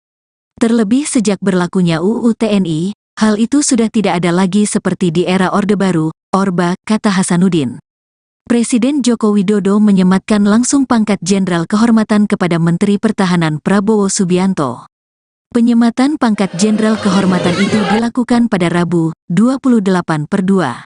Speaker 1: Terlebih sejak berlakunya UU TNI, hal itu sudah tidak ada lagi seperti di era Orde Baru, Orba, kata Hasanuddin. Presiden Joko Widodo menyematkan langsung pangkat Jenderal Kehormatan kepada Menteri Pertahanan Prabowo Subianto. Penyematan pangkat Jenderal Kehormatan itu dilakukan pada Rabu, 28/2.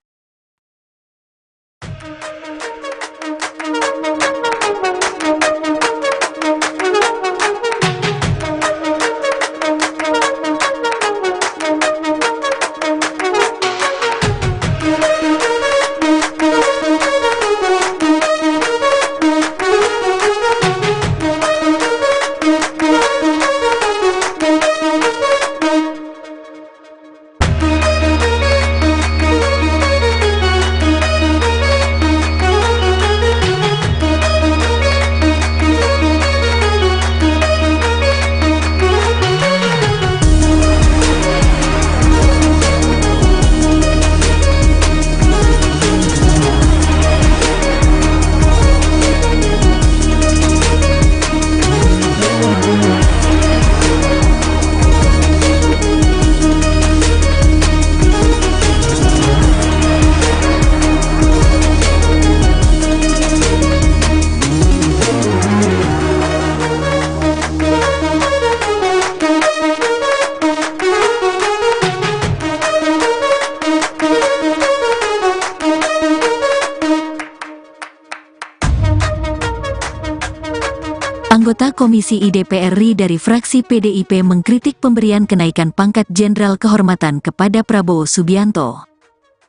Speaker 1: Anggota Komisi I DPR RI dari fraksi PDIP mengkritik pemberian kenaikan pangkat Jenderal Kehormatan kepada Prabowo Subianto.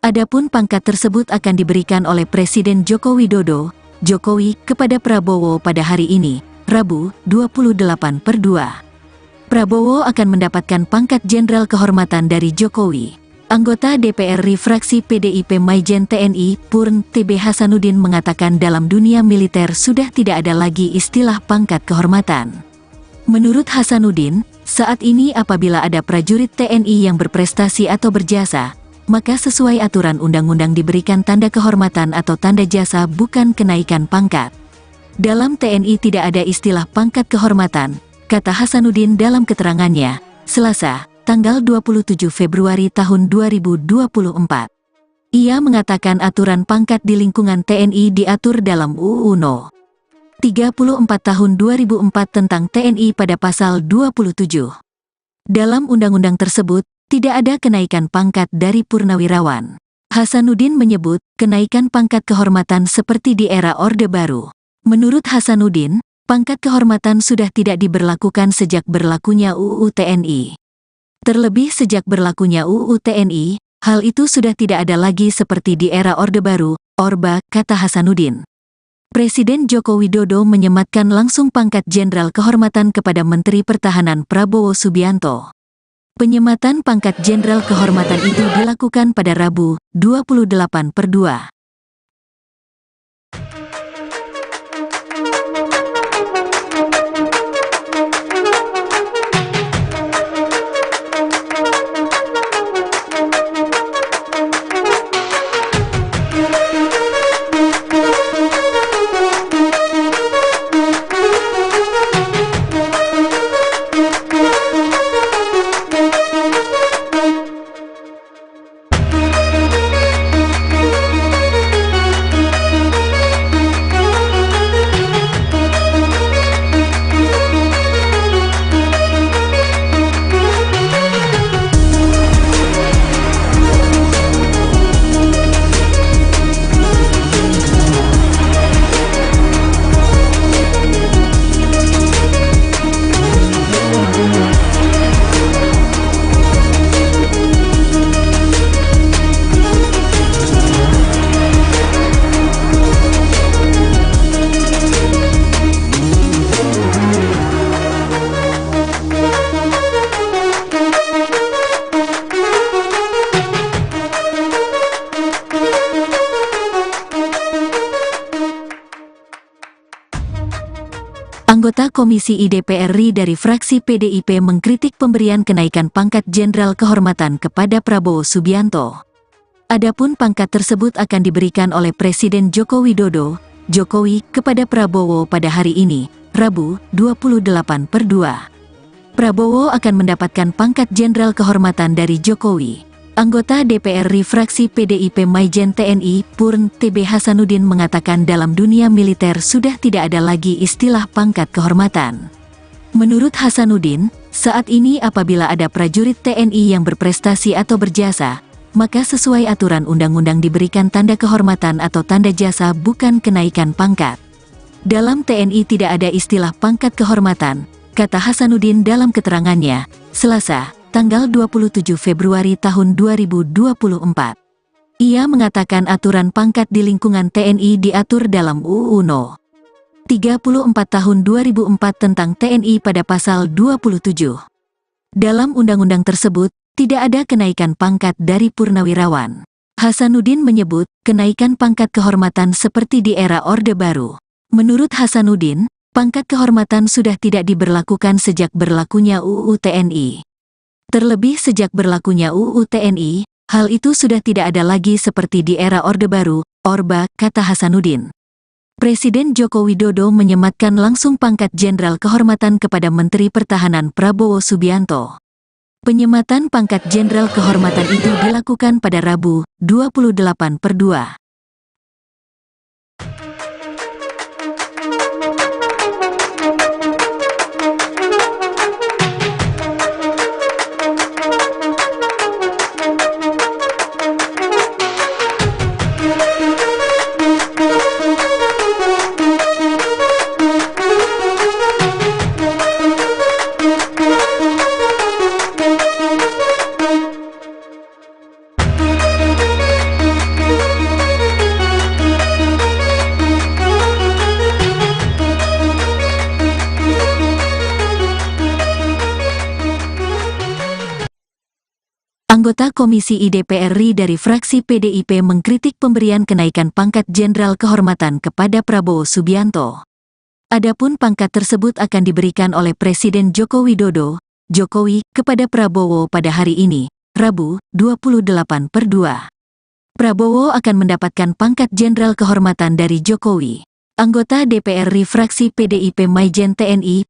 Speaker 1: Adapun pangkat tersebut akan diberikan oleh Presiden Joko Widodo, Jokowi, kepada Prabowo pada hari ini, Rabu, 28/2. Prabowo akan mendapatkan pangkat Jenderal Kehormatan dari Jokowi. Anggota DPR RI fraksi PDIP Maijen TNI, Purn TB Hasanuddin mengatakan dalam dunia militer sudah tidak ada lagi istilah pangkat kehormatan. Menurut Hasanuddin, saat ini apabila ada prajurit TNI yang berprestasi atau berjasa, maka sesuai aturan undang-undang diberikan tanda kehormatan atau tanda jasa bukan kenaikan pangkat. Dalam TNI tidak ada istilah pangkat kehormatan, kata Hasanuddin dalam keterangannya, Selasa, tanggal 27 Februari tahun 2024. Ia mengatakan aturan pangkat di lingkungan TNI diatur dalam UU No. 34 tahun 2004 tentang TNI pada pasal 27. Dalam undang-undang tersebut, tidak ada kenaikan pangkat dari purnawirawan. Hasanuddin menyebut, kenaikan pangkat kehormatan seperti di era Orde Baru. Menurut Hasanuddin, pangkat kehormatan sudah tidak diberlakukan sejak berlakunya UU TNI. Terlebih sejak berlakunya UU TNI, hal itu sudah tidak ada lagi seperti di era Orde Baru, Orba, kata Hasanuddin. Presiden Joko Widodo menyematkan langsung pangkat Jenderal Kehormatan kepada Menteri Pertahanan Prabowo Subianto. Penyematan pangkat Jenderal Kehormatan itu dilakukan pada Rabu, 28/2. Anggota Komisi I DPR RI dari fraksi PDIP mengkritik pemberian kenaikan pangkat Jenderal Kehormatan kepada Prabowo Subianto. Adapun pangkat tersebut akan diberikan oleh Presiden Joko Widodo, Jokowi, kepada Prabowo pada hari ini, Rabu, 28/2. Prabowo akan mendapatkan pangkat Jenderal Kehormatan dari Jokowi. Anggota DPR RI fraksi PDIP Maijen TNI, Purn TB Hasanuddin mengatakan dalam dunia militer sudah tidak ada lagi istilah pangkat kehormatan. Menurut Hasanuddin, saat ini apabila ada prajurit TNI yang berprestasi atau berjasa, maka sesuai aturan undang-undang diberikan tanda kehormatan atau tanda jasa bukan kenaikan pangkat. Dalam TNI tidak ada istilah pangkat kehormatan, kata Hasanuddin dalam keterangannya, Selasa, tanggal 27 Februari tahun 2024. Ia mengatakan aturan pangkat di lingkungan TNI diatur dalam UU No. 34 tahun 2004 tentang TNI pada pasal 27. Dalam undang-undang tersebut, tidak ada kenaikan pangkat dari purnawirawan. Hasanuddin menyebut, kenaikan pangkat kehormatan seperti di era Orde Baru. Menurut Hasanuddin, pangkat kehormatan sudah tidak diberlakukan sejak berlakunya UU TNI. Terlebih sejak berlakunya UU TNI, hal itu sudah tidak ada lagi seperti di era Orde Baru, Orba, kata Hasanuddin. Presiden Joko Widodo menyematkan langsung pangkat Jenderal Kehormatan kepada Menteri Pertahanan Prabowo Subianto. Penyematan pangkat Jenderal Kehormatan itu dilakukan pada Rabu, 28/2. Anggota Komisi I DPR RI dari fraksi PDIP mengkritik pemberian kenaikan pangkat Jenderal Kehormatan kepada Prabowo Subianto. Adapun pangkat tersebut akan diberikan oleh Presiden Joko Widodo, Jokowi, kepada Prabowo pada hari ini, Rabu, 28/2. Prabowo akan mendapatkan pangkat Jenderal Kehormatan dari Jokowi. Anggota DPR RI fraksi PDIP Maijen TNI,